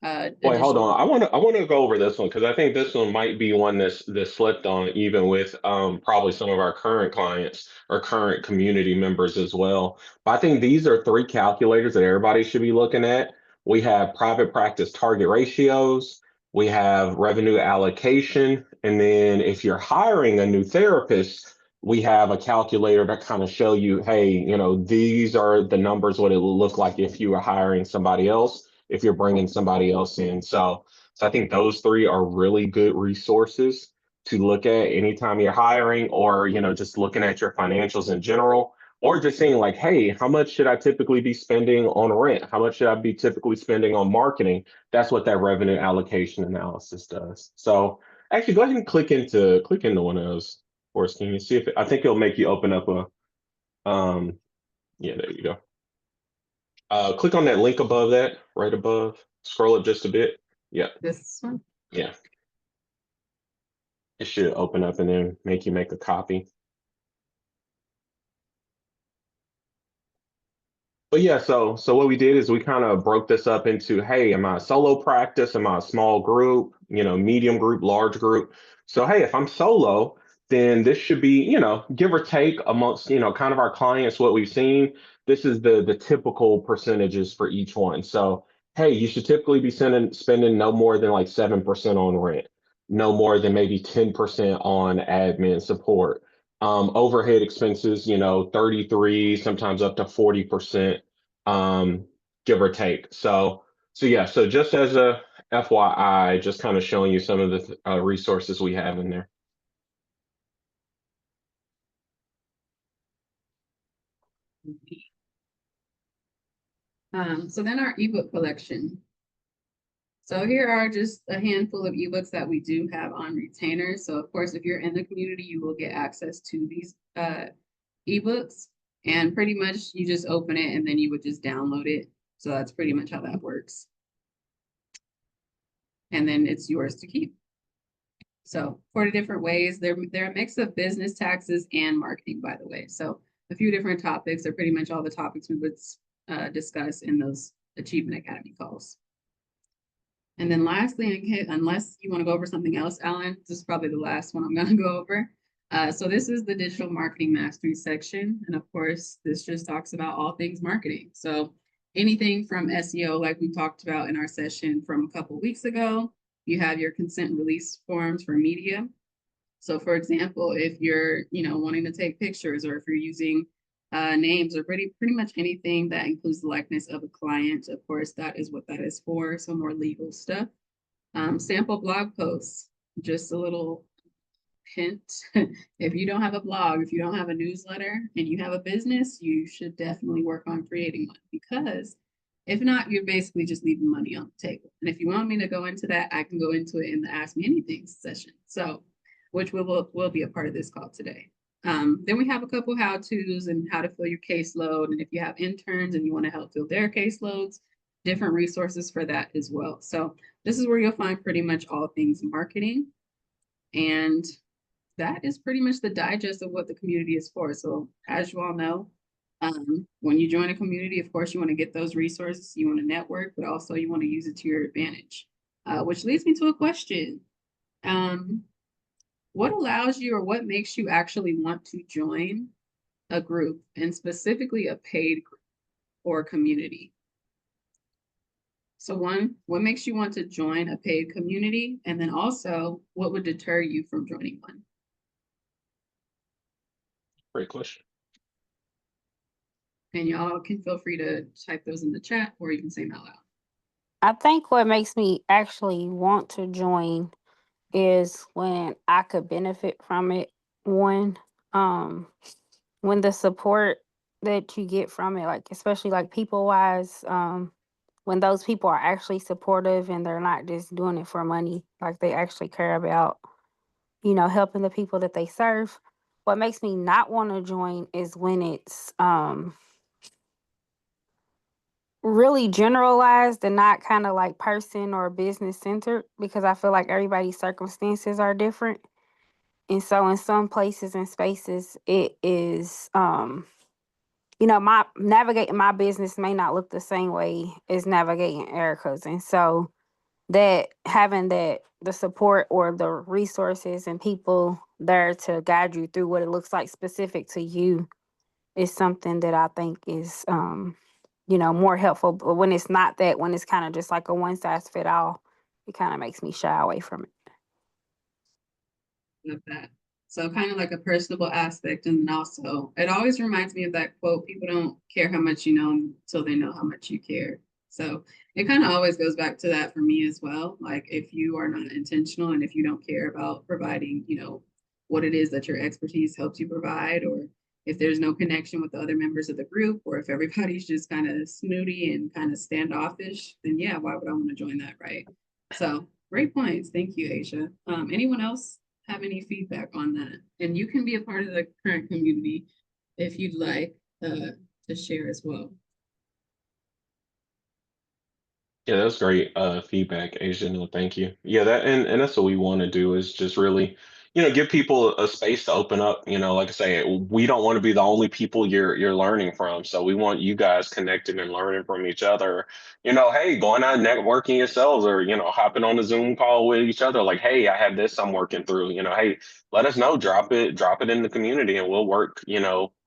Speaker 1: Wait, hold
Speaker 3: additional.
Speaker 1: on. I want to go over this one because I think this one might be one that's slipped on even with probably some of our current clients or current community members as well. But I think these are three calculators that everybody should be looking at. We have private practice target ratios, we have revenue allocation, and then if you're hiring a new therapist, we have a calculator that kind of show you, hey, these are the numbers what it will look like if you were hiring somebody else if you're bringing somebody else in. So I think those three are really good resources to look at anytime you're hiring or, just looking at your financials in general, or just saying like, hey, how much should I typically be spending on rent? How much should I be typically spending on marketing? That's what that revenue allocation analysis does. So actually go ahead and click into one of those for us. Can you see if I think it'll make you open up yeah, there you go. Click on that link above that, right above. Scroll up just a bit. Yeah,
Speaker 3: This one.
Speaker 1: yeah. It should open up and then make you make a copy. But yeah, so what we did is we kind of broke this up into, hey, am I a solo practice? Am I a small group? Medium group, large group. So hey, if I'm solo, then this should be, give or take amongst, kind of our clients, what we've seen. This is the typical percentages for each one. So hey, you should typically be spending no more than like 7% on rent, no more than maybe 10% on admin support. Overhead expenses, 33, sometimes up to 40%, um, give or take. So yeah, so just as a FYI, just kind of showing you some of the resources we have in there.
Speaker 3: So then our ebook collection. So here are just a handful of ebooks that we do have on retainer. So of course, if you're in the community, you will get access to these ebooks. And pretty much you just open it and then you would just download it. So that's pretty much how that works. And then it's yours to keep. So 40 different ways. They're a mix of business, taxes, and marketing, by the way. So a few different topics are pretty much all the topics we would discuss in those Achievement Academy calls. And then lastly, unless you want to go over something else, Alan, this is probably the last one I'm going to go over. So this is the digital marketing mastery section. And of course, this just talks about all things marketing. So anything from SEO, like we talked about in our session from a couple weeks ago, you have your consent release forms for media. So for example, if you're, wanting to take pictures or if you're using names or pretty much anything that includes the likeness of a client, of course, that is what that is for. So more legal stuff. Sample blog posts, just a little hint. If you don't have a blog, if you don't have a newsletter and you have a business, you should definitely work on creating one, because if not, you're basically just leaving money on the table. And if you want me to go into that, I can go into it in the Ask Me Anything session. So, which will be a part of this call today. Then we have a couple how-tos and how to fill your caseload. And if you have interns and you want to help fill their caseloads, different resources for that as well. So this is where you'll find pretty much all things marketing. And that is pretty much the digest of what the community is for. So as you all know, when you join a community, of course, you want to get those resources, you want to network, but also you want to use it to your advantage. Which leads me to a question. What allows you or what makes you actually want to join a group, and specifically a paid group or community? So one, what makes you want to join a paid community? And then also, what would deter you from joining one?
Speaker 1: Great question.
Speaker 3: And y'all can feel free to type those in the chat or you can say them out loud.
Speaker 4: I think what makes me actually want to join is when I could benefit from it. One, when the support that you get from it, like especially like people wise, when those people are actually supportive and they're not just doing it for money, like they actually care about, helping the people that they serve. What makes me not want to join is when it's really generalized and not kind of like person or business centered, because I feel like everybody's circumstances are different. And so in some places and spaces it is my navigating my business may not look the same way as navigating Erica's. And so that having that the support or the resources and people there to guide you through what it looks like specific to you is something that I think is more helpful. But when it's not that, when it's kind of just like a one size fit all, it kind of makes me shy away from it.
Speaker 3: Of that. So kind of like a personable aspect. And then also, it always reminds me of that quote, people don't care how much you know until they know how much you care. So it kind of always goes back to that for me as well. Like if you are not intentional and if you don't care about providing, what it is that your expertise helps you provide, or if there's no connection with the other members of the group, or if everybody's just kind of snooty and kind of standoffish, then yeah, why would I want to join that, right? So great points. Thank you, Aisha. Anyone else have any feedback on that? And you can be a part of the current community if you'd like to share as well.
Speaker 1: Yeah, that's great feedback, Asia. No, thank you. Yeah, that and that's what we want to do is just really, give people a space to open up. Like I say, we don't want to be the only people you're learning from. So we want you guys connected and learning from each other. Hey, going out networking yourselves or hopping on a Zoom call with each other. Like, hey, I have this I'm working through. Hey, let us know, drop it in the community and we'll work,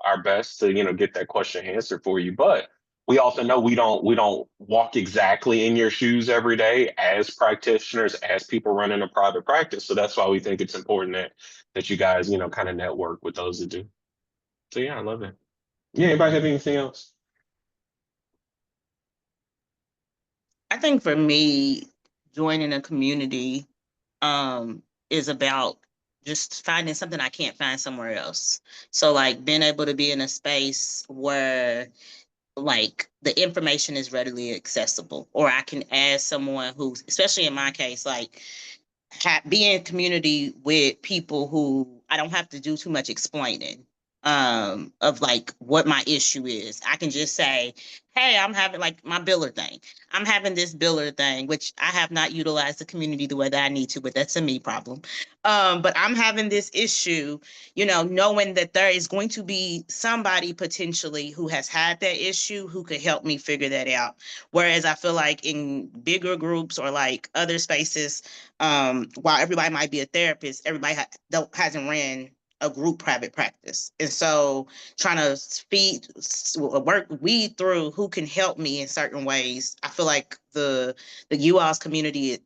Speaker 1: our best to, get that question answered for you. But we also know we don't walk exactly in your shoes every day as practitioners, as people running a private practice. So that's why we think it's important that you guys, kind of network with those that do. So yeah, I love it. Yeah, anybody have anything else?
Speaker 5: I think for me, joining a community is about just finding something I can't find somewhere else. So like being able to be in a space where like the information is readily accessible, or I can ask someone who, especially in my case, like be in community with people who I don't have to do too much explaining of like what my issue is. I can just say, hey, I'm having like my biller thing. I'm having this biller thing, which I have not utilized the community the way that I need to, but that's a me problem. But I'm having this issue, knowing that there is going to be somebody potentially who has had that issue who could help me figure that out. Whereas I feel like in bigger groups or like other spaces, while everybody might be a therapist, everybody hasn't ran a group private practice. And so trying to weed through who can help me in certain ways. I feel like the UALS community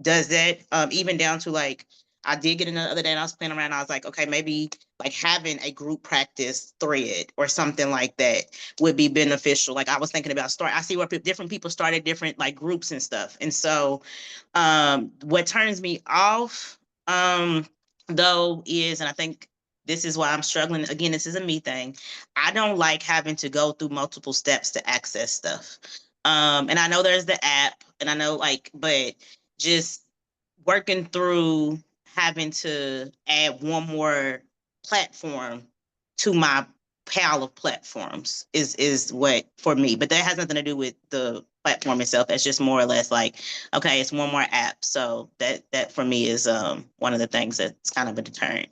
Speaker 5: does that, even down to like, I did get in the other day and I was playing around. I was like, okay, maybe like having a group practice thread or something like that would be beneficial. Like I was thinking about I see where different people started different like groups and stuff. And so what turns me off, though, is, and I think this is why I'm struggling. Again, this is a me thing. I don't like having to go through multiple steps to access stuff. And I know there's the app, and I know but just working through having to add one more platform to my pile of platforms is what for me, but that has nothing to do with the platform itself. It's just more or less like, okay, it's one more app. So that for me is one of the things that's kind of a deterrent.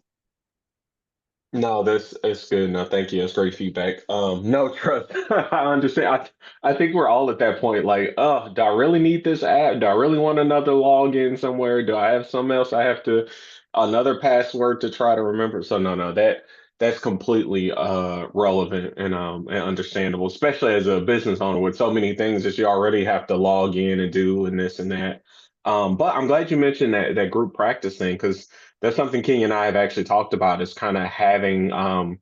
Speaker 1: No, that's good. No, thank you. That's great feedback. No, trust. I understand. I think we're all at that point. Like, oh, do I really need this app? Do I really want another login somewhere? Do I have something else I have to another password to try to remember? So no, that's completely relevant and understandable, especially as a business owner with so many things that you already have to log in and do and this and that. But I'm glad you mentioned that group practice thing because that's something King and I have actually talked about is kind of having a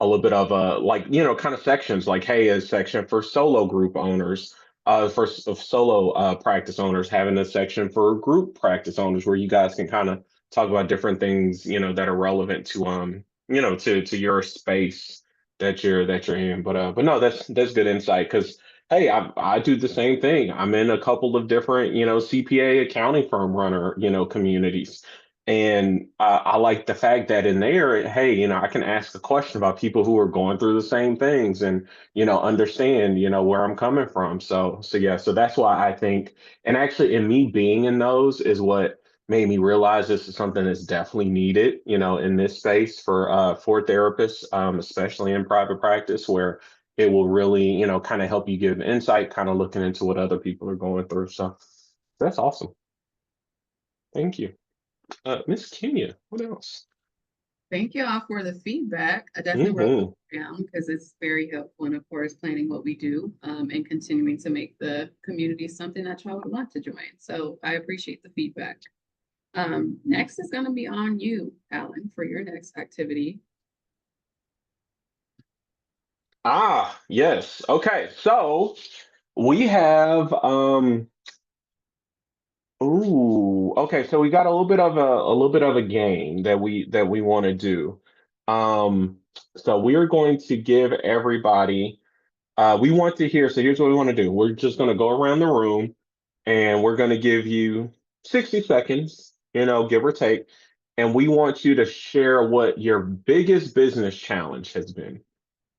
Speaker 1: little bit of a like kind of sections like hey a section for solo group owners of solo practice owners, having a section for group practice owners where you guys can kind of talk about different things that are relevant to to your space that you're in. But no, that's good insight because hey, I do the same thing. I'm in a couple of different CPA accounting firm runner communities. And I like the fact that in there, hey, I can ask a question about people who are going through the same things and, understand, where I'm coming from. So yeah, so that's why I think, and actually in me being in those is what made me realize this is something that's definitely needed, in this space for therapists, especially in private practice, where it will really, kind of help you give insight, kind of looking into what other people are going through. So that's awesome. Thank you. Miss Kenya, what else?
Speaker 3: Thank you all for the feedback. I definitely wrote
Speaker 1: Hmm.
Speaker 3: it down because it's very helpful in, of course, planning what we do and continuing to make the community something that y'all would want to join. So I appreciate the feedback. Next is going to be on you, Alan, for your next activity.
Speaker 1: Yes. Okay. So we have okay, so we got a little bit of a game that we want to do. So we're going to give everybody we want to hear, so here's what we want to do. We're just going to go around the room and we're going to give you 60 seconds, give or take, and we want you to share what your biggest business challenge has been.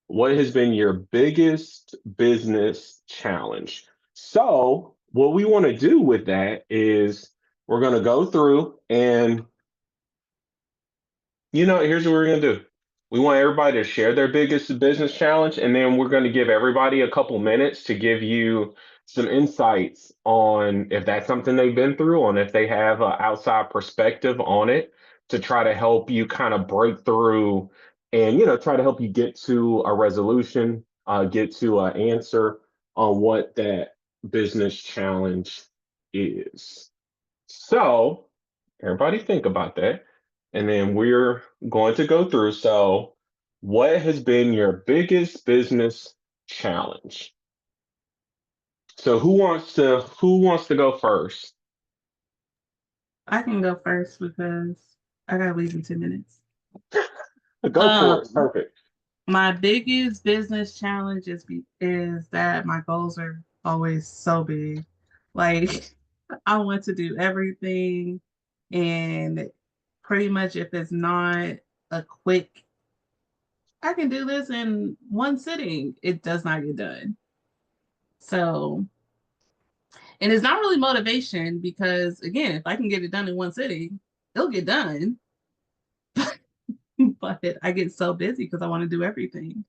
Speaker 1: What has been your biggest business challenge? So, what we want to do with that is we're going to go through and here's what we're going to do. We want everybody to share their biggest business challenge, and then we're going to give everybody a couple minutes to give you some insights on if that's something they've been through, on if they have an outside perspective on it, to try to help you kind of break through and, try to help you get to a resolution, get to an answer on what that business challenge is. So, everybody think about that. And then we're going to go through. So, what has been your biggest business challenge? So, who wants to go first?
Speaker 6: I can go first because I gotta leave in 10 minutes.
Speaker 1: Go for it.
Speaker 6: Um,
Speaker 1: Perfect.
Speaker 6: my biggest business challenge is that my goals are always so big. Like I want to do everything, and pretty much if it's not a quick, I can do this in one sitting, it does not get done. So, and it's not really motivation because again, if I can get it done in one sitting, it'll get done. But I get so busy because I want to do everything.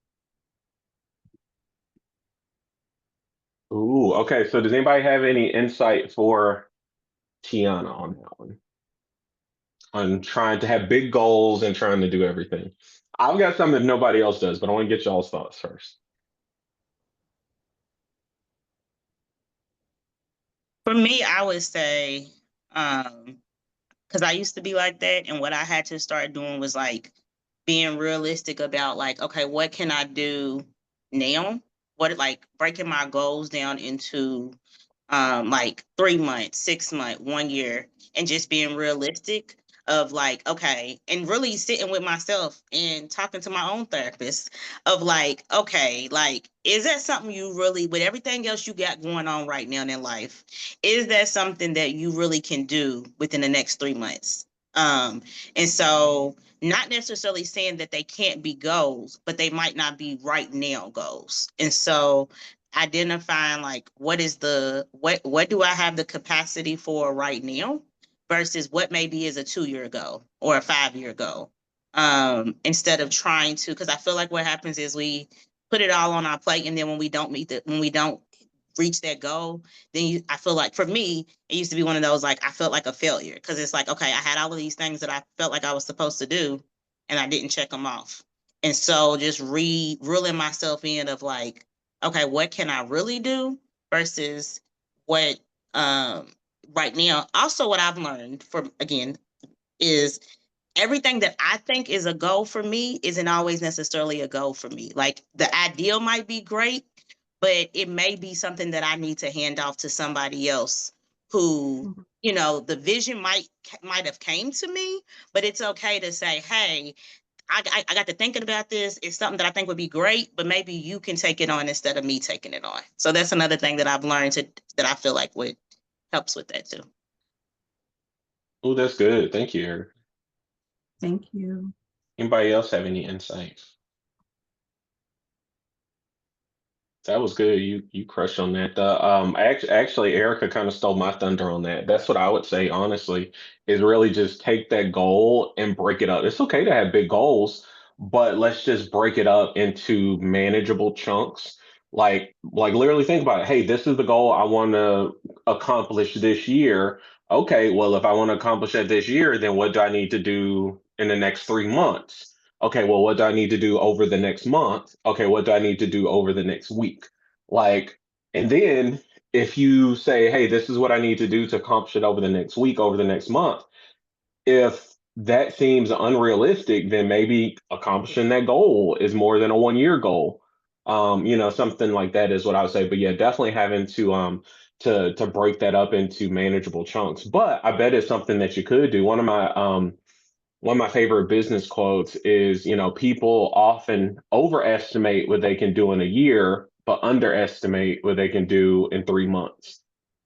Speaker 1: Ooh, okay. So, does anybody have any insight for Tiana on that one? On trying to have big goals and trying to do everything. I've got something that nobody else does, but I want to get y'all's thoughts first.
Speaker 5: For me, I would say, because I used to be like that, and what I had to start doing was like being realistic about like, okay, what can I do now? What like breaking my goals down into like 3 months, 6 months, 1 year, and just being realistic of like, okay, and really sitting with myself and talking to my own therapist of like, okay, like, is that something you really, with everything else you got going on right now in life, is that something that you really can do within the next 3 months? And so not necessarily saying that they can't be goals, but they might not be right now goals. And so identifying like what do I have the capacity for right now versus what maybe is a 2 year ago or a 5 year ago. Instead of trying to, because I feel like what happens is we put it all on our plate, and then when we don't reach that goal, then I feel like for me, it used to be one of those like I felt like a failure because it's like, okay, I had all of these things that I felt like I was supposed to do and I didn't check them off. And so just reeling myself in of like, okay, what can I really do versus what um right now. Also, what I've learned from again is everything that I think is a goal for me isn't always necessarily a goal for me. Like the ideal might be great, but it may be something that I need to hand off to somebody else who, the vision might have came to me, but it's okay to say, hey, I got to thinking about this. It's something that I think would be great, but maybe you can take it on instead of me taking it on. So that's another thing that I've learned that I feel like would helps with that too.
Speaker 1: Oh, that's good. Thank you, Eric.
Speaker 6: Thank you.
Speaker 1: Anybody else have any insights? That was good. You crushed on that. Actually, Erica kind of stole my thunder on that. That's what I would say, honestly, is really just take that goal and break it up. It's okay to have big goals, but let's just break it up into manageable chunks. Like literally think about it. Hey, this is the goal I want to accomplish this year. Okay, well, if I want to accomplish that this year, then what do I need to do in the next 3 months? Okay, well, what do I need to do over the next month? Okay, what do I need to do over the next week? Like, and then if you say, hey, this is what I need to do to accomplish it over the next week, over the next month, if that seems unrealistic, then maybe accomplishing that goal is more than a 1 year goal. Something like that is what I would say. But yeah, definitely having to break that up into manageable chunks. But I bet it's something that you could do. One of my favorite business quotes is, people often overestimate what they can do in a year, but underestimate what they can do in 3 months.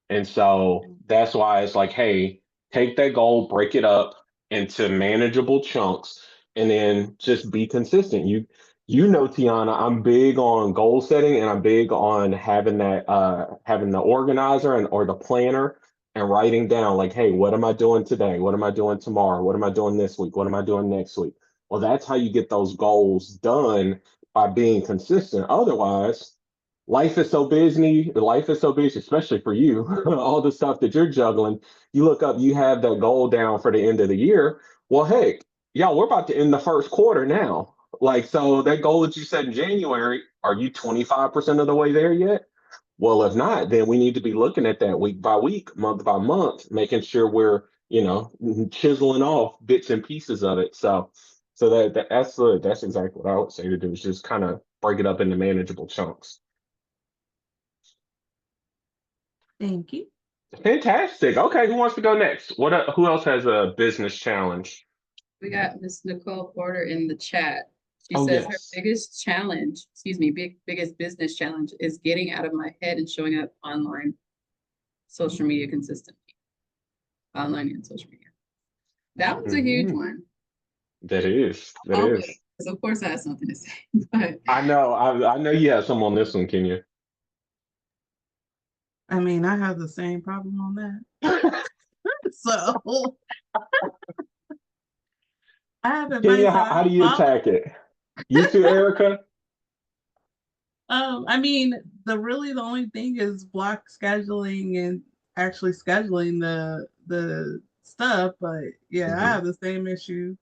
Speaker 1: And so that's why it's like, hey, take that goal, break it up into manageable chunks, and then just be consistent. Tiana, I'm big on goal setting and I'm big on having the organizer or the planner and writing down like, hey, what am I doing today? What am I doing tomorrow? What am I doing this week? What am I doing next week? Well, that's how you get those goals done by being consistent. Otherwise, life is so busy, especially for you, all the stuff that you're juggling. You look up, you have that goal down for the end of the year. Well, heck, y'all, we're about to end the first quarter now. Like, so that goal that you set in January, are you 25% of the way there yet? Well, if not, then we need to be looking at that week by week, month by month, making sure we're, chiseling off bits and pieces of it. So that's exactly what I would say to do is just kind of break it up into manageable chunks.
Speaker 6: Thank you.
Speaker 1: Fantastic. Okay, who wants to go next? Who else has a business challenge?
Speaker 3: We got Miss Nicole Porter in the chat. She
Speaker 1: Oh,
Speaker 3: says her
Speaker 1: yes.
Speaker 3: biggest challenge, excuse me, biggest business challenge is getting out of my head and showing up online, social media consistently, online and social media. That was a huge
Speaker 1: Mhm.
Speaker 3: one.
Speaker 1: That is. That
Speaker 3: Always,
Speaker 1: is.
Speaker 3: 'cause of course I have something to say, but
Speaker 1: I know. I know you have some on this one, Kenya.
Speaker 6: I mean, I have the same problem on that. So I have advice
Speaker 1: Kenya,
Speaker 6: that
Speaker 1: how
Speaker 6: I
Speaker 1: do you
Speaker 6: follow.
Speaker 1: attack it? You too, Erica?
Speaker 6: I mean, the only thing is block scheduling and actually scheduling the stuff, but yeah, I
Speaker 1: Mhm.
Speaker 6: have the same issue.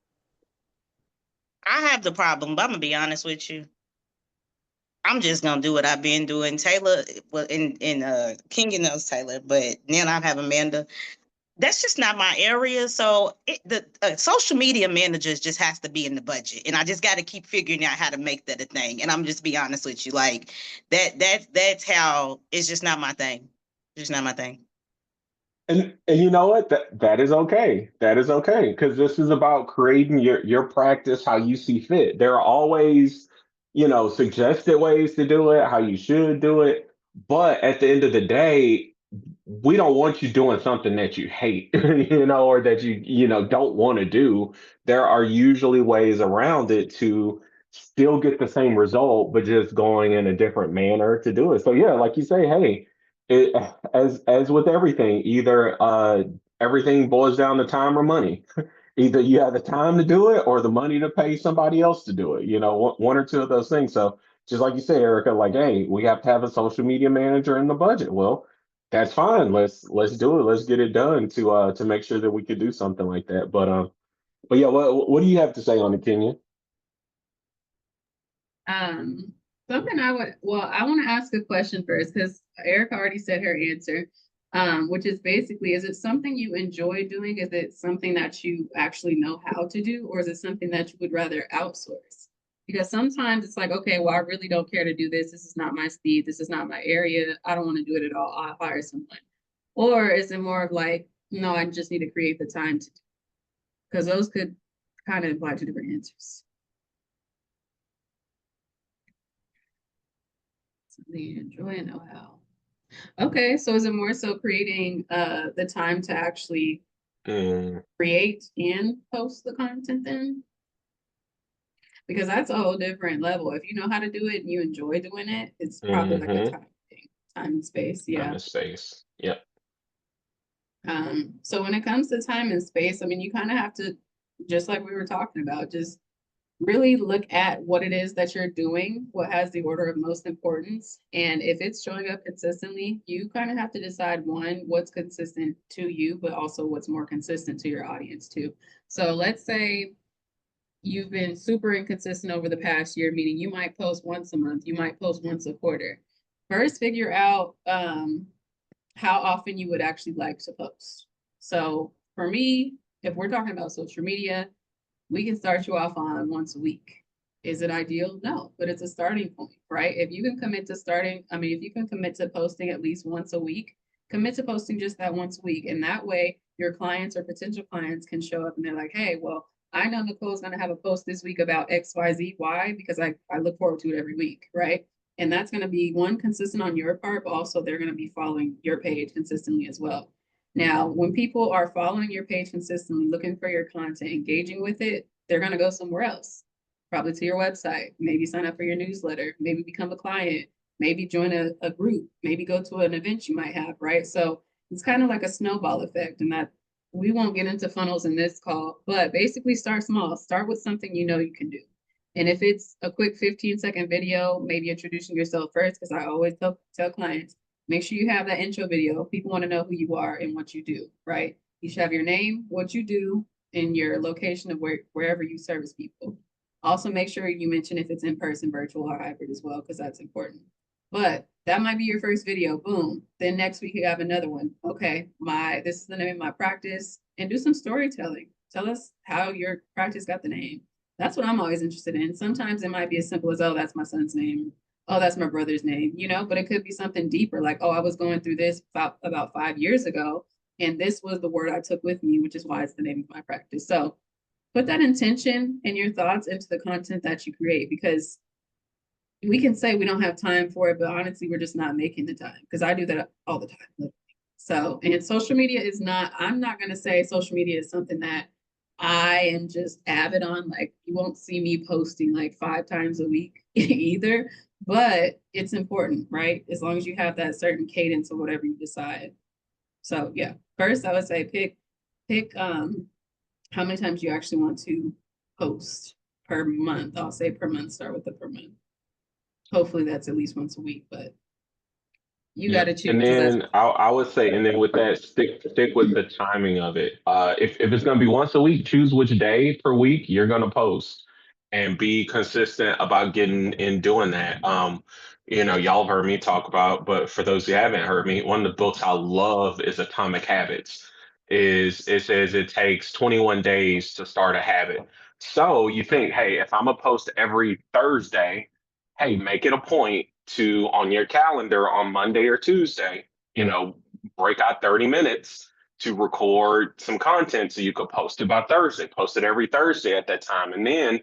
Speaker 5: I have the problem, but I'm gonna be honest with you. I'm just gonna do what I've been doing. Taylor, well, in King knows Taylor, but then I have Amanda. That's just not my area. So the social media managers just has to be in the budget, and I just got to keep figuring out how to make that a thing. And I'm just be honest with you, like that's how it's just not my thing. Just not my thing.
Speaker 1: And you know what? That is okay. That is okay because this is about creating your practice how you see fit. There are always, suggested ways to do it, how you should do it. But at the end of the day, we don't want you doing something that you hate, or that you don't want to do. There are usually ways around it to still get the same result, but just going in a different manner to do it. So yeah, like you say, hey, it, as with everything, either everything boils down to time or money. Either you have the time to do it or the money to pay somebody else to do it. One or two of those things. So just like you said, Erica, like, hey, we have to have a social media manager in the budget. Well, that's fine. Let's do it. Let's get it done to make sure that we could do something like that. But yeah, what do you have to say on it, Kenya?
Speaker 3: um, something I want to ask a question first because Erica already said her answer. Which is basically, is it something you enjoy doing? Is it something that you actually know how to do, or is it something that you would rather outsource? Because sometimes it's like, okay, well, I really don't care to do this. This is not my speed. This is not my area. I don't want to do it at all. I'll hire someone. Or is it more of like, no, I just need to create the time to do? Because those could kind of imply two different answers. Something you enjoy and know how. Okay, so is it more so creating the time to actually create and post the content then? Because that's a whole different level. If you know how to do it and you enjoy doing it, it's probably like a
Speaker 1: Mm-hmm.
Speaker 3: time thing, time and space.
Speaker 1: Time
Speaker 3: Yeah.
Speaker 1: and space. Yep.
Speaker 3: So when it comes to time and space, I mean, you kind of have to, just like we were talking about, just really look at what it is that you're doing, what has the order of most importance. And if it's showing up consistently, you kind of have to decide, one, what's consistent to you, but also what's more consistent to your audience too. So let's say you've been super inconsistent over the past year, meaning you might post once a month, you might post once a quarter. First, figure out how often you would actually like to post. So for me, if we're talking about social media, we can start you off on once a week. Is it ideal? No, but it's a starting point, right? If you can commit to if you can commit to posting at least once a week, commit to posting just that once a week. And that way your clients or potential clients can show up and they're like, hey, well, I know Nicole's going to have a post this week about X, Y, Z. Why? Because I look forward to it every week, right? And that's going to be one, consistent on your part, but also they're going to be following your page consistently as well. Now, when people are following your page consistently, looking for your content, engaging with it, they're going to go somewhere else, probably to your website, maybe sign up for your newsletter, maybe become a client, maybe join a group, maybe go to an event you might have, right? So it's kind of like a snowball effect, and that we won't get into funnels in this call, but basically start small. Start with something you know you can do. And if it's a quick 15-second video, maybe introducing yourself first, because I always tell clients, make sure you have that intro video. People want to know who you are and what you do, right? You should have your name, what you do, and your location of wherever you service people. Also, make sure you mention if it's in person, virtual, or hybrid as well, because that's important. But that might be your first video. Boom. Then next week you have another one. Okay, this is the name of my practice, and do some storytelling. Tell us how your practice got the name. That's what I'm always interested in. Sometimes it might be as simple as, oh, that's my son's name. Oh, that's my brother's name, but it could be something deeper, like, oh, I was going through this about 5 years ago, and this was the word I took with me, which is why it's the name of my practice. So put that intention and your thoughts into the content that you create, because we can say we don't have time for it, but honestly, we're just not making the time, because I do that all the time. So, and social media is not, I'm not going to say social media is something that I am just avid on. Like, you won't see me posting like 5 times a week either, but it's important, right? As long as you have that certain cadence or whatever you decide. So yeah, first I would say pick how many times you actually want to post per month. I'll say per month, start with the per month. Hopefully that's at least once a week, but you got to choose.
Speaker 1: And then I would say, and then with that, stick with the timing of it. If it's gonna be once a week, choose which day per week you're gonna post, and be consistent about getting in doing that. Y'all have heard me talk about, but for those who haven't heard me, one of the books I love is Atomic Habits. It says it takes 21 days to start a habit. So you think, hey, if I'm gonna post every Thursday, hey, make it a point to, on your calendar on Monday or Tuesday, break out 30 minutes to record some content so you could post it by Thursday, post it every Thursday at that time. And then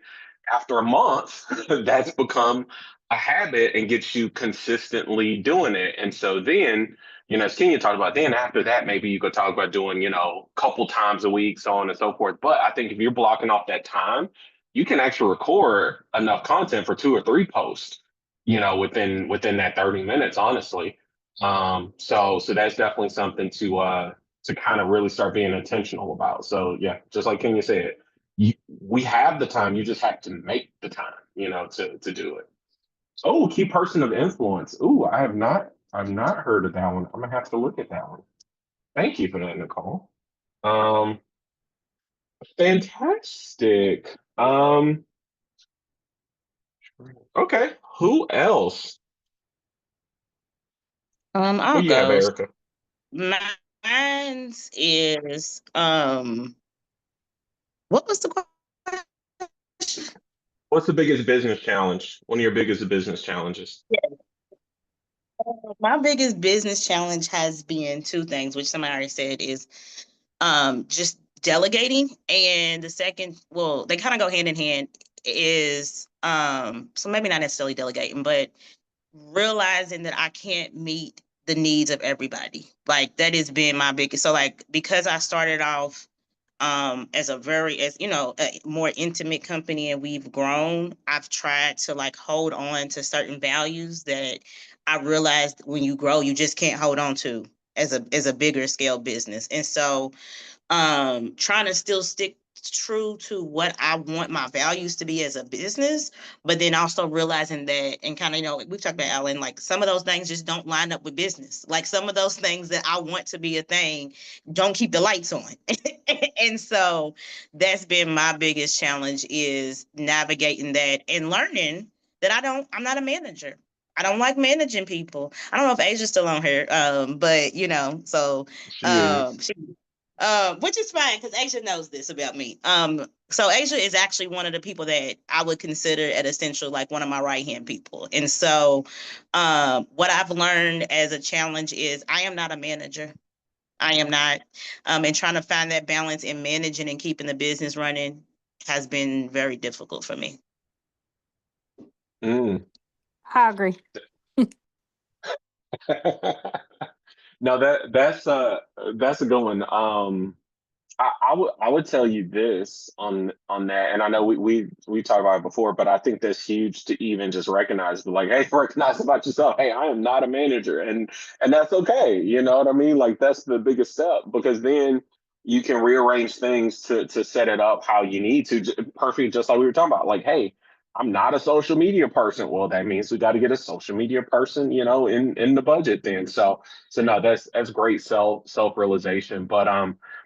Speaker 1: after a month, that's become a habit and gets you consistently doing it. And so then, as Kenya talked about, then after that, maybe you could talk about doing, a couple times a week, so on and so forth. But I think if you're blocking off that time, you can actually record enough content for 2 or 3 posts, within that 30 minutes, honestly. So that's definitely something to kind of really start being intentional about. So yeah, just like Kenya said, we have the time, you just have to make the time, to do it. Oh, key person of influence. Ooh, I've not heard of that one. I'm gonna have to look at that one. Thank you for that, Nicole. Um, Fantastic. Okay, who else? Who
Speaker 5: I'll
Speaker 1: you have,
Speaker 5: go.
Speaker 1: Erica?
Speaker 5: Mine is what was the question?
Speaker 1: What's the biggest business challenge? One of your biggest business challenges?
Speaker 5: My biggest business challenge has been 2 things, which somebody already said, is just delegating, and the second, well, they kind of go hand in hand, is so maybe not necessarily delegating, but realizing that I can't meet the needs of everybody. Like, that has been my biggest. So like, because I started off as a more intimate company, and we've grown, I've tried to like hold on to certain values that I realized when you grow, you just can't hold on to as a bigger scale business. And so trying to still stick true to what I want my values to be as a business, but then also realizing that, and kind of, we've talked about, Alan, like some of those things just don't line up with business. Like some of those things that I want to be a thing don't keep the lights on. And so that's been my biggest challenge, is navigating that and learning that I'm not a manager. I don't like managing people. I don't know if Asia's still on here, but so
Speaker 1: She is.
Speaker 5: she which is fine because Asia knows this about me. So Asia is actually one of the people that I would consider at Essential like one of my right-hand people. And so what I've learned as a challenge is I am not a manager. I am not. And trying to find that balance in managing and keeping the business running has been very difficult for me.
Speaker 1: Mm.
Speaker 4: I agree.
Speaker 1: No, that's a good one. I would tell you this on that, and I know we talked about it before, but I think that's huge to even just recognize, like, hey, recognize about yourself. Hey, I am not a manager, and that's okay. You know what I mean? Like that's the biggest step, because then you can rearrange things to set it up how you need to. Perfect, just like we were talking about. Like, hey, I'm not a social media person. Well, that means we got to get a social media person, in the budget then. So no, that's great self realization. But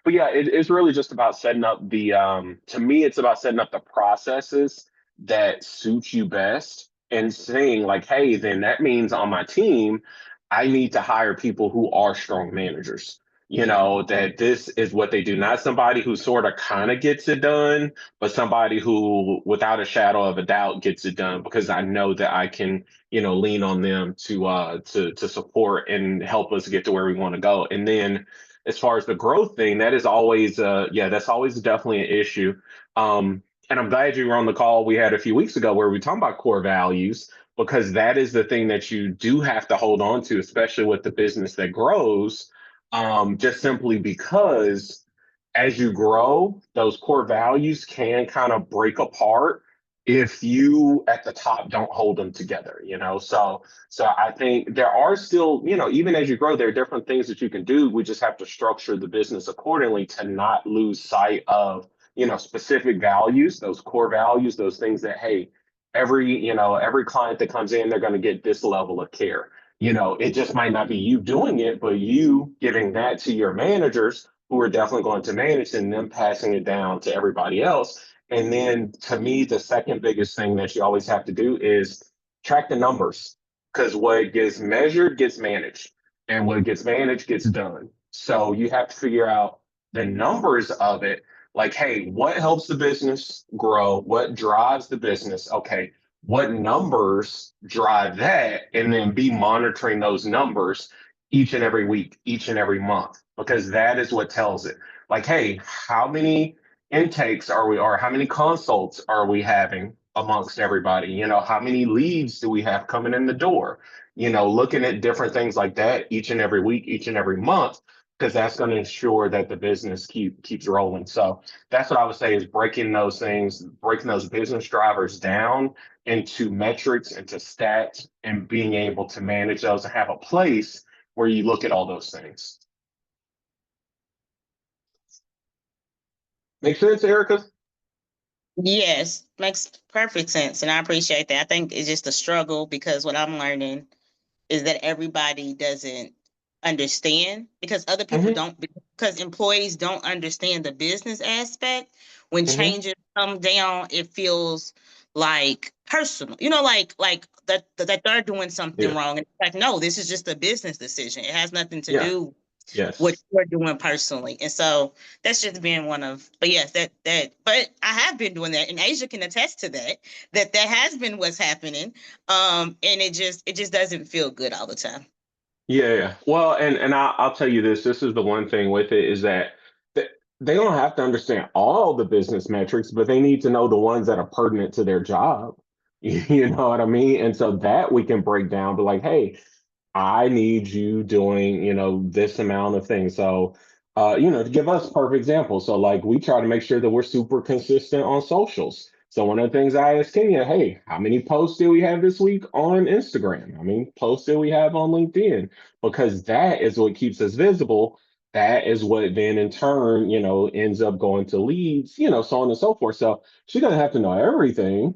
Speaker 1: yeah, it's really just about setting up to me, it's about setting up the processes that suit you best and saying, like, hey, then that means on my team, I need to hire people who are strong managers. That this is what they do, not somebody who sort of kind of gets it done, but somebody who, without a shadow of a doubt, gets it done, because I know that I can, lean on them to support and help us get to where we want to go. And then as far as the growth thing, that is always that's always definitely an issue. And I'm glad you were on the call we had a few weeks ago where we talked about core values, because that is the thing that you do have to hold on to, especially with the business that grows. Just simply because as you grow, those core values can kind of break apart if you at the top don't hold them together, so I think there are still, even as you grow, there are different things that you can do. We just have to structure the business accordingly to not lose sight of, specific values, those core values, those things that, hey, every client that comes in, they're going to get this level of care. It just might not be you doing it, but you giving that to your managers who are definitely going to manage, and them passing it down to everybody else. And then to me, the second biggest thing that you always have to do is track the numbers, because what gets measured gets managed, and what gets managed gets done. So you have to figure out the numbers of it. Like, hey, what helps the business grow? What drives the business? Okay, what numbers drive that? And then be monitoring those numbers each and every week, each and every month, because that is what tells it. Like, hey, how many intakes are we, or how many consults are we having amongst everybody? How many leads do we have coming in the door? Looking at different things like that each and every week, each and every month, because that's going to ensure that the business keeps rolling. So that's what I would say, is breaking those things, breaking those business drivers down into metrics, into stats, and being able to manage those and have a place where you look at all those things. Make sense, Erica?
Speaker 5: Yes, makes perfect sense. And I appreciate that. I think it's just a struggle, because what I'm learning is that everybody doesn't understand, because other people don't, because employees don't understand the business aspect. When changes come down, it feels like personal, like that they're doing something wrong. And it's like, no, this is just a business decision. It has nothing to do what you're doing personally. And so that's just being one of, but yes, but I have been doing that, and Asia can attest to that has been what's happening. And it just doesn't feel good all the time.
Speaker 1: Yeah. Well, and I'll tell you this. This is the one thing with it, is that they don't have to understand all the business metrics, but they need to know the ones that are pertinent to their job. You know what I mean? And so that we can break down, but like, hey, I need you doing, this amount of things. So to give us perfect examples. So like we try to make sure that we're super consistent on socials. So one of the things I asked Kenya, hey, how many posts did we have this week on Instagram? How many posts did we have on LinkedIn? Because that is what keeps us visible. That is what then in turn, ends up going to leads, so on and so forth. So she's gonna have to know everything.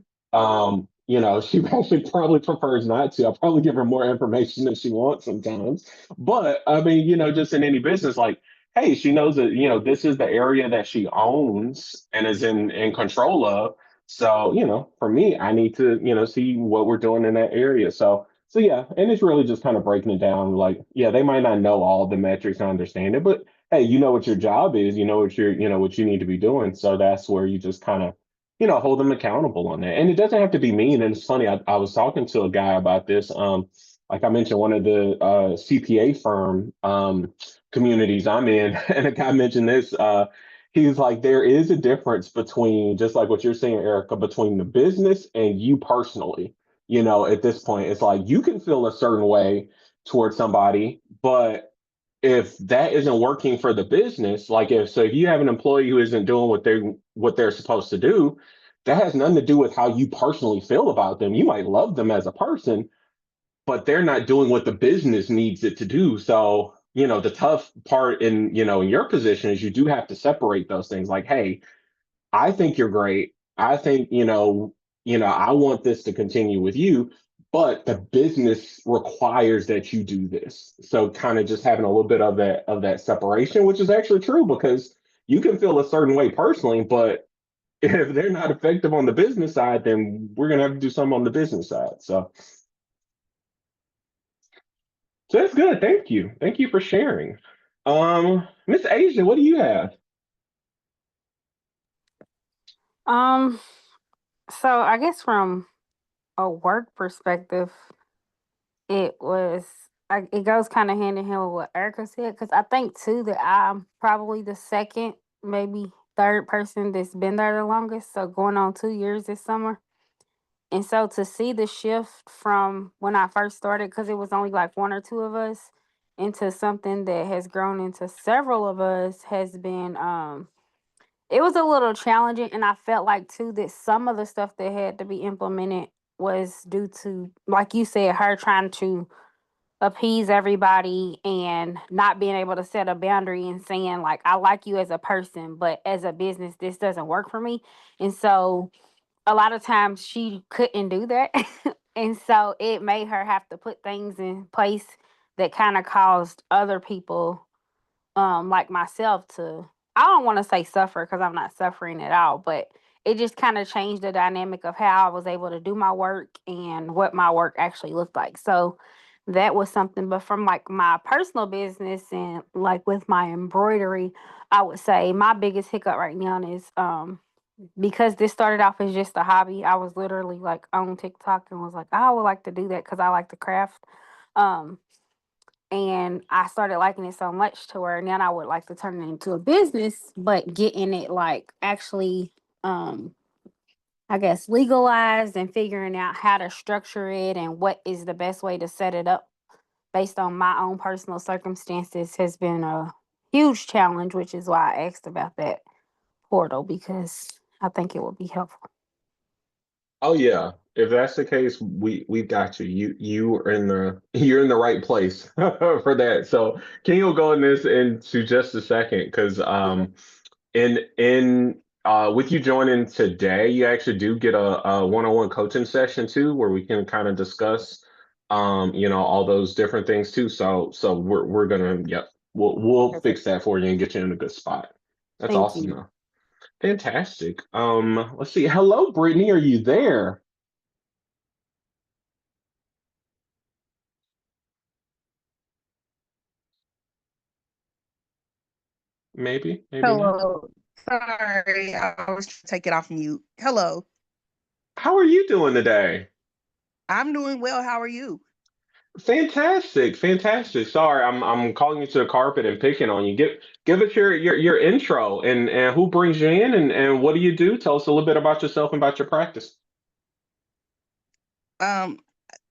Speaker 1: She actually probably prefers not to. I'll probably give her more information than she wants sometimes. But I mean, just in any business, like hey, she knows that, this is the area that she owns and is in control of. So, for me, I need to, see what we're doing in that area. So yeah, and it's really just kind of breaking it down. Like, yeah, they might not know all the metrics and understand it, but hey, you know what your job is, what you need to be doing. So that's where you just kind of, hold them accountable on that. And it doesn't have to be mean. And it's funny, I was talking to a guy about this. Like I mentioned, one of the CPA firm communities I'm in, and a guy mentioned this. He's like, there is a difference between just like what you're saying, Erica, between the business and you personally. At this point, it's like you can feel a certain way towards somebody, but if that isn't working for the business, like if you have an employee who isn't doing what they're supposed to do, that has nothing to do with how you personally feel about them. You might love them as a person, but they're not doing what the business needs it to do. So, the tough part in your position is you do have to separate those things. Like, hey, I think you're great. I think, I want this to continue with you, but the business requires that you do this. So kind of just having a little bit of that separation, which is actually true because you can feel a certain way personally, but if they're not effective on the business side, then we're gonna have to do something on the business side. So that's good. Thank you. Thank you for sharing. Miss Asia, what do you have?
Speaker 4: Um, so I guess from a work perspective, it goes kind of hand in hand with what Erica said because I think too that I'm probably the second, maybe third person that's been there the longest. So going on 2 years this summer. And so to see the shift from when I first started, because it was only like one or two of us, into something that has grown into several of us has been it was a little challenging, and I felt like too that some of the stuff that had to be implemented was due to, like you said, her trying to appease everybody and not being able to set a boundary and saying like I like you as a person, but as a business this doesn't work for me. And so a lot of times she couldn't do that. And so it made her have to put things in place that kind of caused other people like myself to, I don't want to say suffer because I'm not suffering at all, but it just kind of changed the dynamic of how I was able to do my work and what my work actually looked like. So that was something. But from like my personal business and like with my embroidery, I would say my biggest hiccup right now is because this started off as just a hobby. I was literally like on TikTok and was like, I would like to do that because I like to craft. Um, and I started liking it so much to where now I would like to turn it into a business, but getting it like actually, um, I guess legalized and figuring out how to structure it and what is the best way to set it up based on my own personal circumstances has been a huge challenge, which is why I asked about that portal because I think it would be helpful.
Speaker 1: Oh yeah. If that's the case, we've got you. You are in the you're in the right place for that. So can you go in this into just a second? Because
Speaker 2: Mhm.
Speaker 1: in with you joining today, you actually do get a one-on-one coaching session too, where we can kind of discuss all those different things too. So we're gonna yep, we'll
Speaker 2: Perfect.
Speaker 1: fix that for you and get you in a good spot. That's
Speaker 4: Thank
Speaker 1: awesome
Speaker 4: you.
Speaker 1: though. Fantastic. Let's see. Hello, Brittany, are you there? Maybe, maybe not.
Speaker 7: Hello. Sorry, I was trying to take it off mute. Hello.
Speaker 1: How are you doing today?
Speaker 7: I'm doing well. How are you?
Speaker 1: Fantastic, fantastic. Sorry, I'm calling you to the carpet and picking on you. Give us your intro and who brings you in and what do you do? Tell us a little bit about yourself and about your practice.
Speaker 7: Um,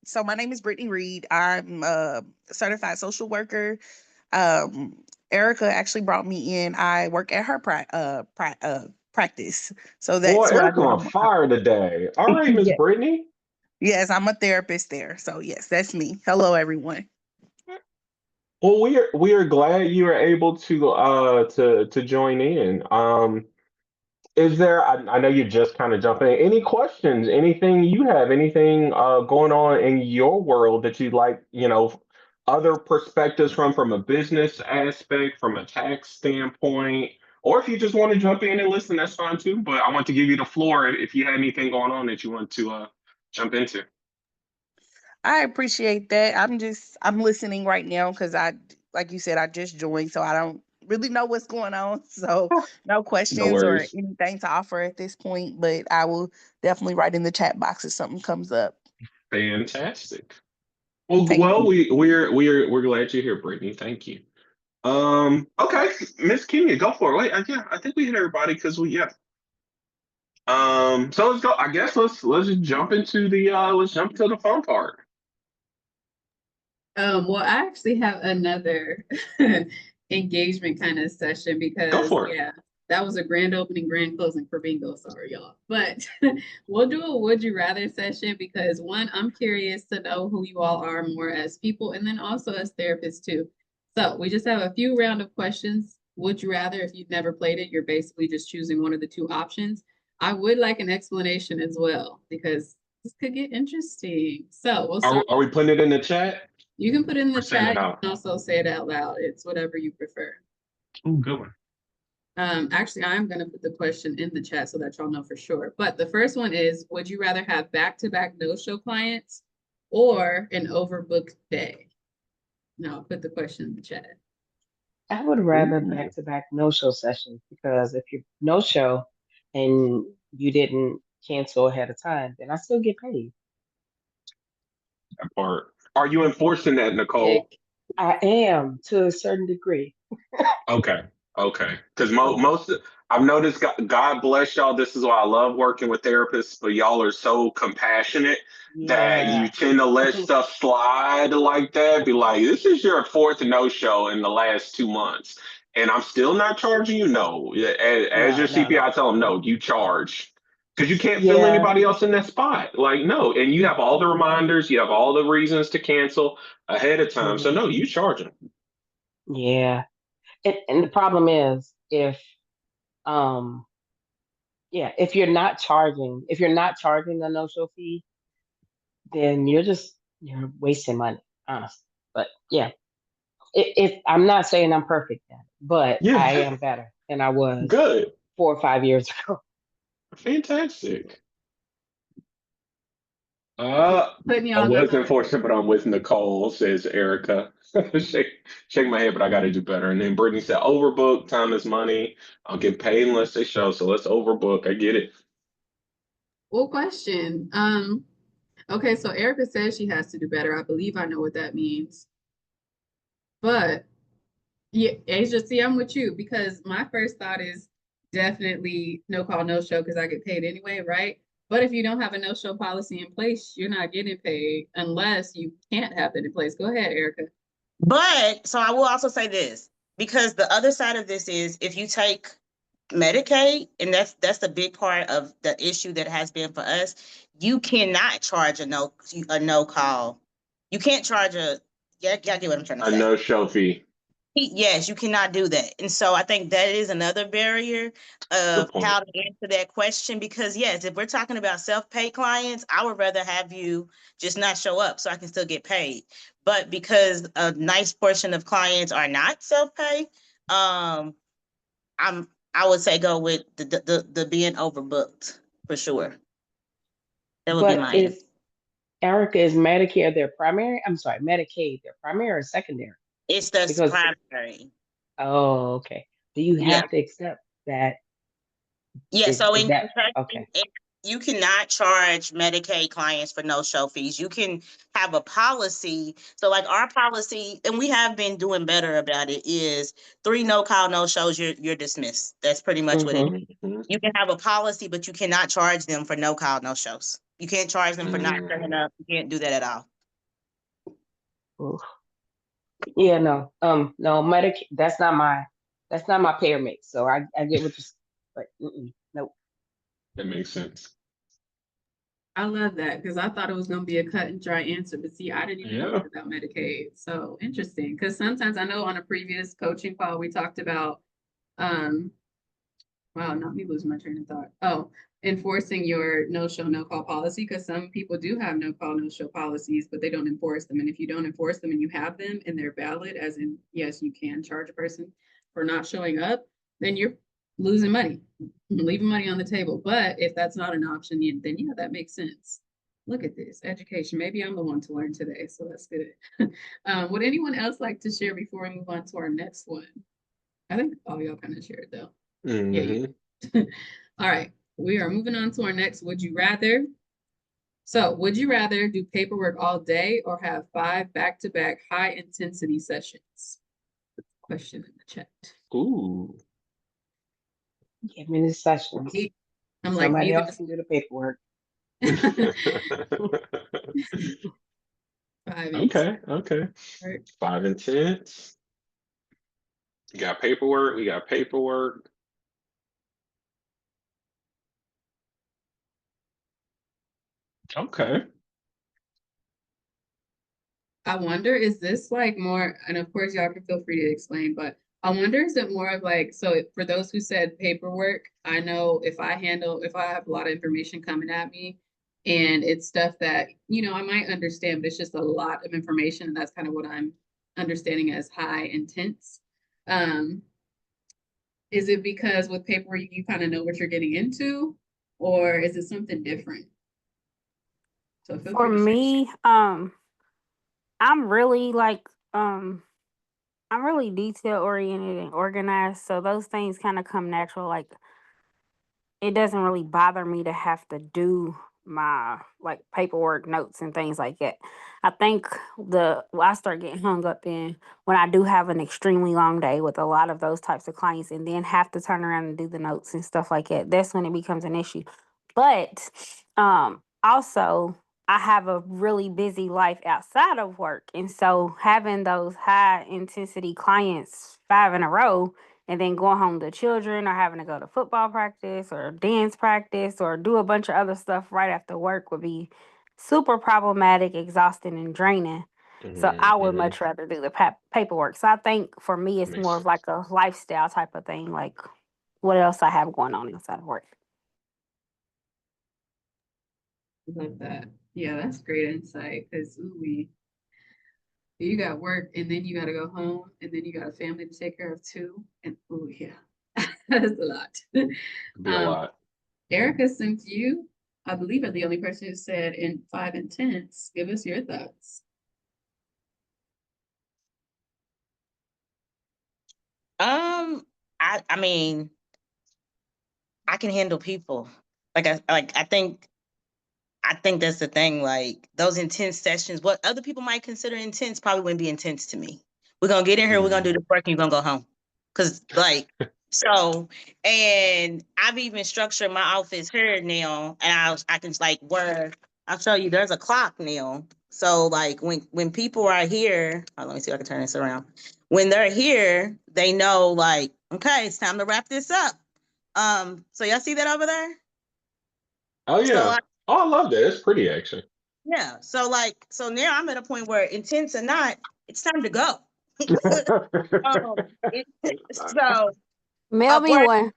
Speaker 7: so my name is Brittany Reed. I'm a certified social worker. Um, Erica actually brought me in. I work at her practice. So
Speaker 1: Boy,
Speaker 7: that's what I
Speaker 1: Erica
Speaker 7: do.
Speaker 1: on fire today. All right, Miss
Speaker 7: Yeah.
Speaker 1: Brittany.
Speaker 7: Yes, I'm a therapist there. So yes, that's me. Hello, everyone.
Speaker 1: Well, we are glad you are able to join in. Is there? I know you just kind of jumped in. Any questions? Anything you have? Anything going on in your world that you'd like? Other perspectives from a business aspect, from a tax standpoint, or if you just want to jump in and listen, that's fine too. But I want to give you the floor if you had anything going on that you want to jump into.
Speaker 7: I appreciate that. I'm listening right now because like you said, I just joined, so I don't really know what's going on. So no
Speaker 1: No
Speaker 7: questions or
Speaker 1: worries.
Speaker 7: anything to offer at this point, but I will definitely write in the chat box if something comes up.
Speaker 1: Fantastic. Well,
Speaker 7: Thank you.
Speaker 1: we're glad you're here, Brittany. Thank you. Okay, Miss Kenya, go for it. Wait, yeah, I think we hit everybody because we yeah. So let's go. I guess let's just jump into the let's jump to the fun part.
Speaker 3: Well, I actually have another engagement kind of session
Speaker 1: Go
Speaker 3: because
Speaker 1: for it.
Speaker 3: yeah, that was a grand opening, grand closing for bingo. Sorry, y'all. But we'll do a would you rather session because one, I'm curious to know who you all are more as people and then also as therapists too. So we just have a few round of questions. Would you rather, if you've never played it, you're basically just choosing one of the two options. I would like an explanation as well because this could get interesting. So we'll start.
Speaker 1: Are we putting it in the chat?
Speaker 3: You can put it in the
Speaker 1: Or saying
Speaker 3: chat.
Speaker 1: it
Speaker 3: You
Speaker 1: out?
Speaker 3: can also say it out loud. It's whatever you prefer.
Speaker 1: Ooh, good one.
Speaker 3: Actually, I'm going to put the question in the chat so that y'all know for sure. But the first one is, would you rather have back-to-back no-show clients or an overbooked day? No, I'll put the question in the chat.
Speaker 2: I would rather
Speaker 1: Ooh.
Speaker 2: back-to-back no-show sessions because if you no-show and you didn't cancel ahead of time, then I still get paid.
Speaker 1: That part. Are you enforcing that, Nicole?
Speaker 2: I am to a certain degree.
Speaker 1: Okay. Okay. Because most I've noticed, God bless y'all. This is why I love working with therapists, but y'all are so compassionate that you
Speaker 2: Yeah.
Speaker 1: tend to let stuff slide like that. Be like, this is your fourth no-show in the last 2 months, and I'm still not charging you. No, yeah, as your
Speaker 2: No.
Speaker 1: CPI, I tell them no, you charge because you can't fill
Speaker 2: Yeah.
Speaker 1: anybody else in that spot. Like no, and you have all the reminders, you have all the reasons to cancel ahead of time. So
Speaker 2: Mhm.
Speaker 1: no, you charge them.
Speaker 2: Yeah. And the problem is um if you're not charging, the no-show fee, then you're wasting money, honestly. But yeah, if I'm not saying I'm perfect at it, but
Speaker 1: Yeah,
Speaker 2: I am better than I was
Speaker 1: good.
Speaker 2: 4 or 5 years ago.
Speaker 1: Fantastic.
Speaker 3: Putting
Speaker 1: I
Speaker 3: y'all
Speaker 1: was
Speaker 3: on.
Speaker 1: unfortunate, but I'm with Nicole, says Erica. Shake my head, but I got to do better. And then Brittany said, overbook, time is money. I'll get paid unless they show. So let's overbook. I get it.
Speaker 3: Well, question. Okay, so Erica says she has to do better. I believe I know what that means. But yeah, Asia, see, I'm with you because my first thought is definitely no call, no show because I get paid anyway, right? But if you don't have a no show policy in place, you're not getting paid unless you can't have it in place. Go ahead, Erica.
Speaker 5: But so I will also say this because the other side of this is if you take Medicaid, and that's the big part of the issue that has been for us, you cannot charge a no call. You can't charge y'all get what I'm trying to
Speaker 1: A
Speaker 5: say.
Speaker 1: no-show fee.
Speaker 5: Yes, you cannot do that. And so I think that is another barrier
Speaker 1: Good
Speaker 5: of
Speaker 1: point.
Speaker 5: how to answer that question. Because yes, if we're talking about self-pay clients, I would rather have you just not show up so I can still get paid. But because a nice portion of clients are not self-pay, I would say go with the being overbooked for sure. That would be
Speaker 2: But
Speaker 5: my answer.
Speaker 2: is Medicare their primary? I'm sorry, Medicaid their primary or secondary?
Speaker 5: It's the
Speaker 2: Because
Speaker 5: primary.
Speaker 2: oh, okay. Do you
Speaker 5: Yeah.
Speaker 2: have to accept that?
Speaker 5: Yeah, so
Speaker 2: Is
Speaker 5: in
Speaker 2: that
Speaker 5: Kentucky,
Speaker 2: okay?
Speaker 5: you cannot charge Medicaid clients for no-show fees. You can have a policy. So like our policy, and we have been doing better about it, is 3 no-call, no-shows, you're dismissed. That's pretty much what it is.
Speaker 1: Mhm.
Speaker 5: You can have a policy, but you cannot charge them for no-call, no-shows. You can't charge them for not turning up. You can't do that at all.
Speaker 2: Oof. Yeah, no, no, that's not my pair mix. So I get what you, but nope.
Speaker 1: That makes sense.
Speaker 3: I love that because I thought it was going to be a cut and dry answer, but see, I didn't even know
Speaker 1: Yeah.
Speaker 3: about Medicaid. So interesting because sometimes I know on a previous coaching call we talked about, um, wow, not me losing my train of thought. Oh, enforcing your no show, no call policy because some people do have no call, no show policies, but they don't enforce them. And if you don't enforce them and you have them and they're valid, as in, yes, you can charge a person for not showing up, then you're losing money, leaving money on the table. But if that's not an option, then yeah, that makes sense. Look at this education. Maybe I'm the one to learn today, so that's good. Would anyone else like to share before we move on to our next one? I think all y'all kind of shared though. Yeah, you.
Speaker 1: Hmm.
Speaker 3: All right, we are moving on to our next would you rather. So, would you rather do paperwork all day or have 5 back-to-back high intensity sessions? Question in the chat.
Speaker 1: Ooh.
Speaker 2: Give me the sessions.
Speaker 3: I'm like,
Speaker 2: Somebody
Speaker 3: neither.
Speaker 2: else can do the paperwork.
Speaker 3: 5
Speaker 1: Okay. Okay.
Speaker 3: Right.
Speaker 1: 5 intense. You got paperwork. We got paperwork. Okay.
Speaker 3: I wonder, is this like more, and of course y'all can feel free to explain, but I wonder, is it more of like, so for those who said paperwork, I know if I have a lot of information coming at me and it's stuff that, I might understand, but it's just a lot of information. And that's kind of what I'm understanding as high intense. Um, is it because with paperwork, you kind of know what you're getting into, or is it something different? So feel
Speaker 4: For
Speaker 3: free to share.
Speaker 4: me, I'm really like, I'm really detail oriented and organized. So those things kind of come natural. Like it doesn't really bother me to have to do my like paperwork notes and things like that. I think I start getting hung up in when I do have an extremely long day with a lot of those types of clients and then have to turn around and do the notes and stuff like that. That's when it becomes an issue. But also I have a really busy life outside of work. And so having those high intensity clients 5 in a row and then going home to children or having to go to football practice or dance practice or do a bunch of other stuff right after work would be super problematic, exhausting, and draining. So I would
Speaker 1: Hmm.
Speaker 4: much rather do the paperwork. So I think for me, it's more
Speaker 1: Makes
Speaker 4: of like a lifestyle type of thing, like what else I have going on inside of work.
Speaker 3: Love that. Yeah, that's great insight because you got work and then you got to go home and then you got a family to take care of too. And oh yeah, that's a lot.
Speaker 1: be a lot.
Speaker 3: Erica, since you, I believe, are the only person who said in 5 intense, give us your thoughts.
Speaker 5: I mean, I can handle people. I think that's the thing. Like those intense sessions, what other people might consider intense probably wouldn't be intense to me. We're gonna get in here, we're gonna do the work, and you're gonna go home. Cause so, and I've even structured my office here now, and I can like where I'll show you. There's a clock now. So like when people are here, let me see if I can turn this around. When they're here, they know like, okay, it's time to wrap this up. So y'all see that over there?
Speaker 1: Oh
Speaker 5: So
Speaker 1: yeah. Oh, I love that. It's pretty actually.
Speaker 5: yeah. So now I'm at a point where intense or not, it's time to go. Um, it, so
Speaker 4: Mail me
Speaker 5: where,
Speaker 4: one.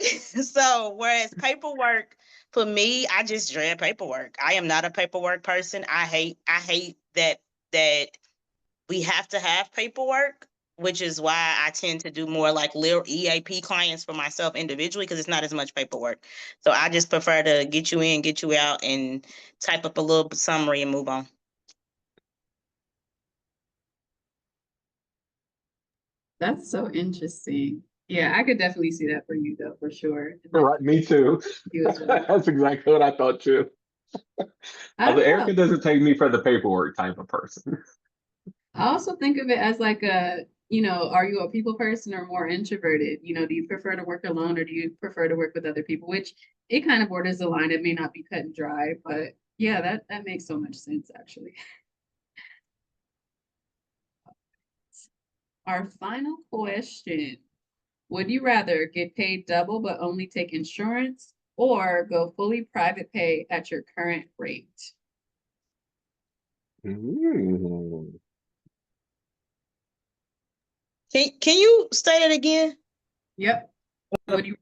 Speaker 5: so whereas paperwork for me, I just dread paperwork. I am not a paperwork person. I hate that we have to have paperwork, which is why I tend to do more like little EAP clients for myself individually because it's not as much paperwork. So I just prefer to get you in, get you out, and type up a little summary and move on.
Speaker 3: That's so interesting. Yeah, I could definitely see that for you though, for sure.
Speaker 1: Right, me too.
Speaker 3: You as well.
Speaker 1: That's exactly what I thought too.
Speaker 3: I
Speaker 1: Although
Speaker 3: don't know.
Speaker 1: Erica doesn't take me for the paperwork type of person.
Speaker 3: I also think of it as like are you a people person or more introverted? Do you prefer to work alone or do you prefer to work with other people? Which it kind of borders the line. It may not be cut and dry, but yeah, that makes so much sense actually. our final question. Would you rather get paid double but only take insurance or go fully private pay at your current rate?
Speaker 1: Mm.
Speaker 5: Can you say that again?
Speaker 3: Yep. Would you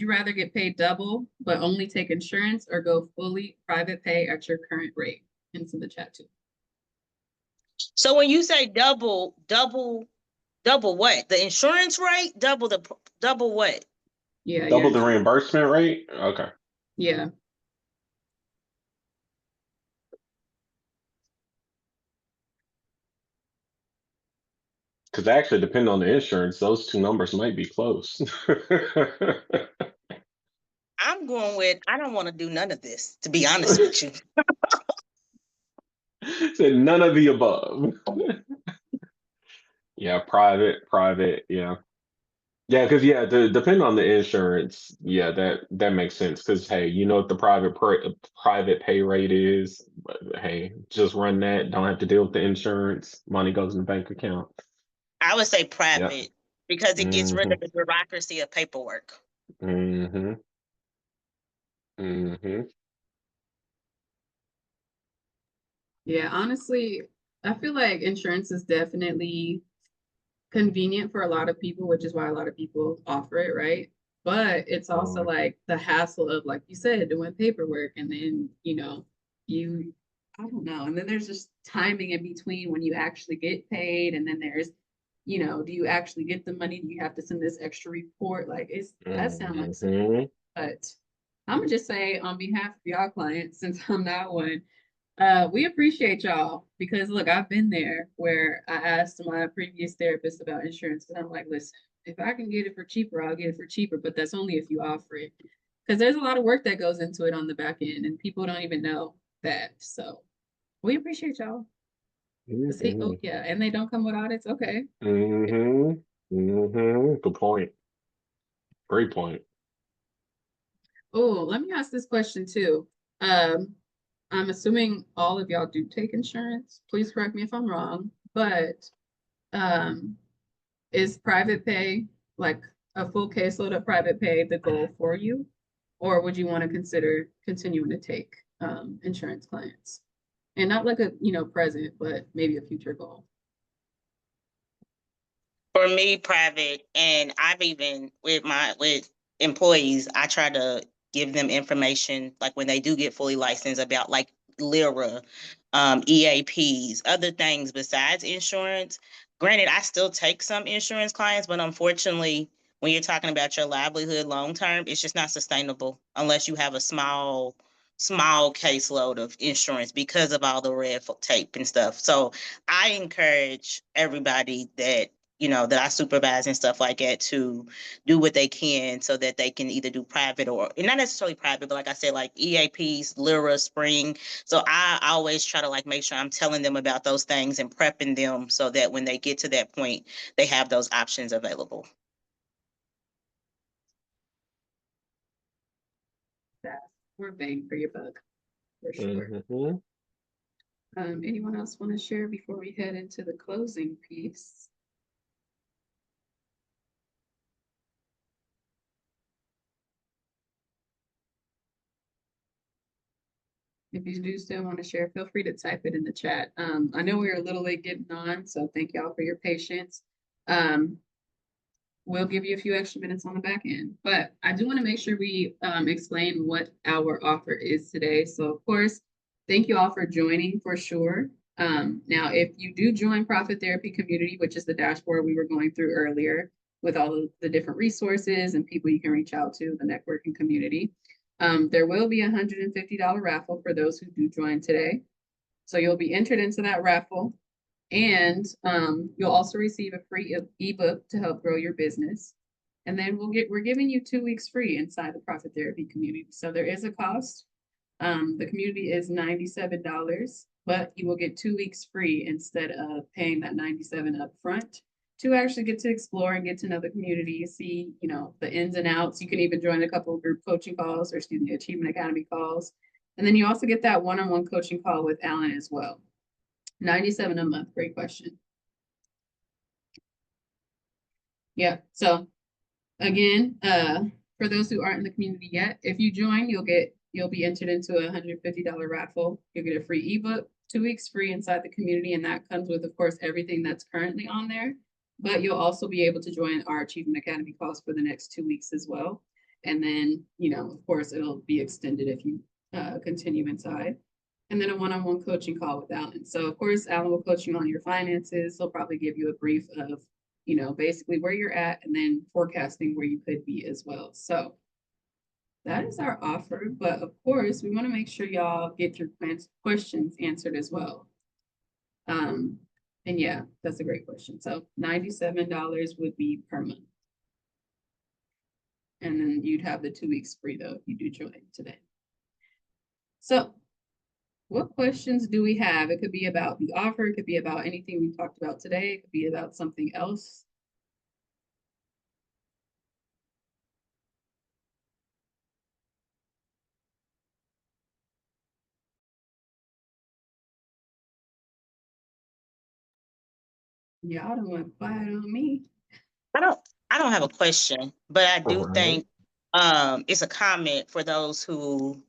Speaker 3: rather get paid double but only take insurance or go fully private pay at your current rate? Into the chat too.
Speaker 5: So when you say double what? The insurance rate? Double what?
Speaker 3: Yeah,
Speaker 1: Double the
Speaker 3: yeah,
Speaker 1: reimbursement rate? Okay.
Speaker 3: yeah.
Speaker 1: Because actually, depending on the insurance, those two numbers might be close.
Speaker 5: I'm going with I don't want to do none of this, to be honest with you.
Speaker 1: Said none of the above. Yeah, private, yeah. Yeah, because yeah, depending on the insurance, yeah, that makes sense. Because hey, you know what the private pay rate is, but hey, just run that. Don't have to deal with the insurance. Money goes in the bank account.
Speaker 5: I would say
Speaker 1: Yep.
Speaker 5: private because it gets rid
Speaker 1: Mm-hmm.
Speaker 5: of the bureaucracy of paperwork.
Speaker 1: Mm-hmm. Mm-hmm.
Speaker 3: Yeah, honestly, I feel like insurance is definitely convenient for a lot of people, which is why a lot of people offer it, right? But it's also like the hassle of, like you said, doing paperwork and then, you, I don't know. And then there's just timing in between when you actually get paid. And then there's, do you actually get the money? Do you have to send this extra report? Like that sounds like some,
Speaker 1: Mm-hmm.
Speaker 3: but I'm gonna just say on behalf of y'all clients, since I'm not one, we appreciate y'all because look, I've been there where I asked my previous therapist about insurance, and I'm like, listen, if I can get it for cheaper, I'll get it for cheaper, but that's only if you offer it. Because there's a lot of work that goes into it on the back end, and people don't even know that. So we appreciate y'all. See, oh yeah, and they don't come with audits. Okay.
Speaker 1: Mm-hmm. Mm-hmm. Good point. Great point.
Speaker 3: Oh, let me ask this question too. I'm assuming all of y'all do take insurance. Please correct me if I'm wrong, but um is private pay, like a full caseload of private pay, the goal for you? Or would you want to consider continuing to take insurance clients? And not like a, present, but maybe a future goal.
Speaker 5: For me, private, and I've even with employees, I try to give them information like when they do get fully licensed about like LIRA, EAPs, other things besides insurance. Granted, I still take some insurance clients, but unfortunately, when you're talking about your livelihood long term, it's just not sustainable unless you have a small caseload of insurance because of all the red tape and stuff. So I encourage everybody that that I supervise and stuff like that to do what they can so that they can either do private or not necessarily private, but like I said, like EAPs, LIRA, Spring. So I always try to like make sure I'm telling them about those things and prepping them so that when they get to that point, they have those options available.
Speaker 3: That's more bang for your buck, for sure.
Speaker 1: Mm-hmm.
Speaker 3: Anyone else want to share before we head into the closing piece? If you do still want to share, feel free to type it in the chat. I know we were a little late getting on, so thank y'all for your patience. We'll give you a few extra minutes on the back end, but I do want to make sure we explain what our offer is today. So of course, thank you all for joining for sure. Now, if you do join Profit Therapy Community, which is the dashboard we were going through earlier with all of the different resources and people you can reach out to, the networking community, there will be a $150 raffle for those who do join today. So you'll be entered into that raffle. And you'll also receive a free ebook to help grow your business. And then we're giving you 2 weeks free inside the Profit Therapy community. So there is a cost. The community is $97, but you will get 2 weeks free instead of paying that $97 up front to actually get to explore and get to know the community, see, the ins and outs. You can even join a couple of group coaching calls or Student Achievement Academy calls. And then you also get that one-on-one coaching call with Alan as well. $97 a month, great question. Yeah, so again, for those who aren't in the community yet, if you join, you'll be entered into a $150 raffle. You'll get a free ebook, 2 weeks free inside the community, and that comes with, of course, everything that's currently on there. But you'll also be able to join our Achievement Academy calls for the next 2 weeks as well. And then, of course, it'll be extended if you continue inside. And then a one-on-one coaching call with Alan. So of course, Alan will coach you on your finances. He'll probably give you a brief of, basically where you're at and then forecasting where you could be as well. So that is our offer. But of course, we want to make sure y'all get your questions answered as well. And yeah, that's a great question. So $97 would be per month. And then you'd have the 2 weeks free though if you do join today. So what questions do we have? It could be about the offer. It could be about anything we talked about today. It could be about something else. Y'all don't want to quiet on me.
Speaker 5: I don't have a question, but I do
Speaker 1: Right.
Speaker 5: think it's a comment for those who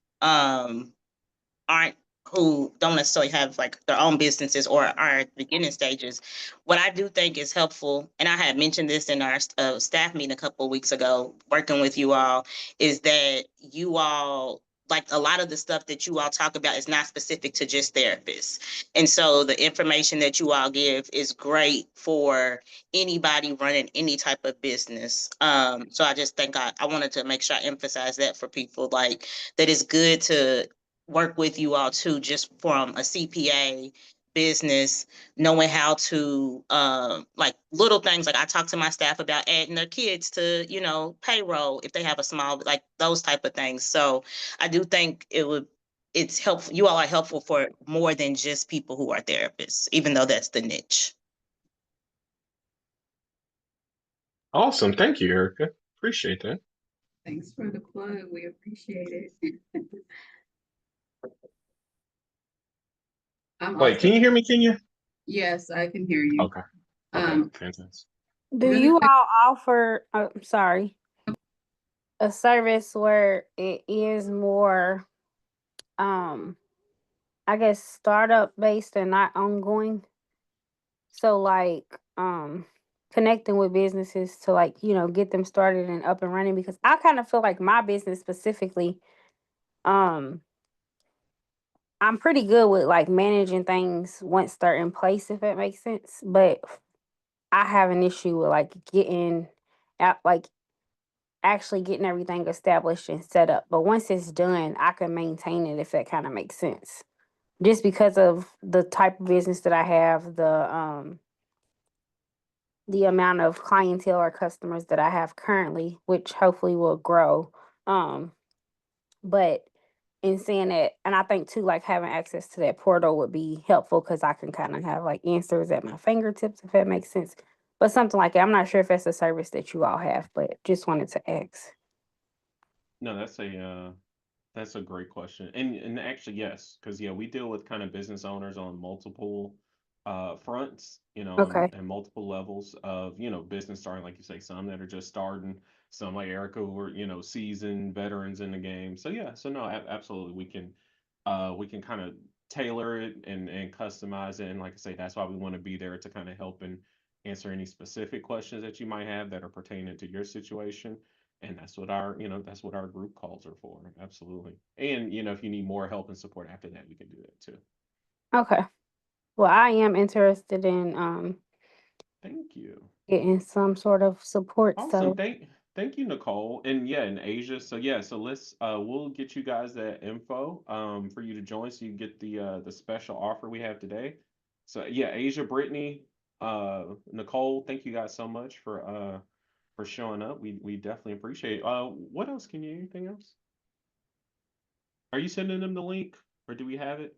Speaker 5: who don't necessarily have like their own businesses or are at the beginning stages. What I do think is helpful, and I had mentioned this in our staff meeting a couple of weeks ago, working with you all, is that you all, like a lot of the stuff that you all talk about is not specific to just therapists. And so the information that you all give is great for anybody running any type of business. So I just think I wanted to make sure I emphasize that for people, like that it's good to work with you all too, just from a CPA business, knowing how to like little things, like I talk to my staff about adding their kids to, payroll if they have a small, like those type of things. So I do think it's helpful. You all are helpful for more than just people who are therapists, even though that's the niche.
Speaker 1: Awesome. Thank you, Erica. Appreciate that.
Speaker 3: Thanks for the plug. We appreciate it.
Speaker 1: Wait, can you hear me, Kenya?
Speaker 3: Yes, I can hear you.
Speaker 1: Okay. Okay. Fantastic.
Speaker 4: Do
Speaker 3: Really
Speaker 4: you
Speaker 3: quick-
Speaker 4: all offer, sorry, a service where it is more, I guess, startup based and not ongoing? So like, connecting with businesses to like, get them started and up and running, because I kind of feel like my business specifically, I'm pretty good with like managing things once they're in place, if that makes sense. But I have an issue with like getting out, like actually getting everything established and set up. But once it's done, I can maintain it, if that kind of makes sense. Just because of the type of business that I have, the amount of clientele or customers that I have currently, which hopefully will grow. But in saying that, and I think too, like having access to that portal would be helpful because I can kind of have like answers at my fingertips, if that makes sense. But something like that, I'm not sure if that's a service that you all have, but just wanted to ask.
Speaker 1: No, that's a great question. And actually yes, because yeah, we deal with kind of business owners on multiple fronts,
Speaker 4: Okay.
Speaker 1: and multiple levels of, business starting, like you say, some that are just starting, some like Erica who are, seasoned veterans in the game. So yeah, so no, absolutely we can kind of tailor it and customize it. And like I say, that's why we want to be there to kind of help and answer any specific questions that you might have that are pertaining to your situation. And that's what our group calls are for. Absolutely. And if you need more help and support after that, we can do that too.
Speaker 4: Okay. Well, I am interested in
Speaker 1: Thank you.
Speaker 4: getting some sort of support.
Speaker 1: Awesome.
Speaker 4: So
Speaker 1: Thank you, Nicole. And yeah, in Asia. So yeah, so we'll get you guys that info for you to join so you get the special offer we have today. So yeah, Asia, Brittany, Nicole, thank you guys so much for showing up. We definitely appreciate it. What else can you anything else? Are you sending them the link or do we have it?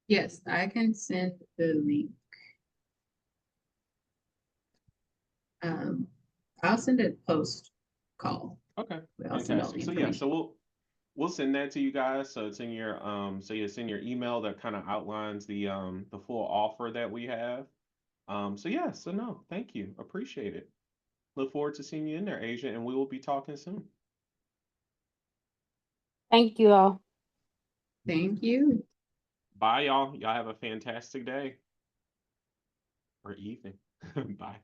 Speaker 3: Yes, I can send the link. I'll send it post call.
Speaker 1: Okay.
Speaker 3: I'll send all
Speaker 1: Fantastic.
Speaker 3: the
Speaker 1: So yeah,
Speaker 3: information.
Speaker 1: so we'll send that to you guys. So it's in your it's in your email that kind of outlines the full offer that we have. So yeah, so no, thank you. Appreciate it. Look forward to seeing you in there, Asia, and we will be talking soon.
Speaker 4: Thank you all.
Speaker 3: Thank you.
Speaker 1: Bye, y'all. Y'all have a fantastic day or evening. Bye.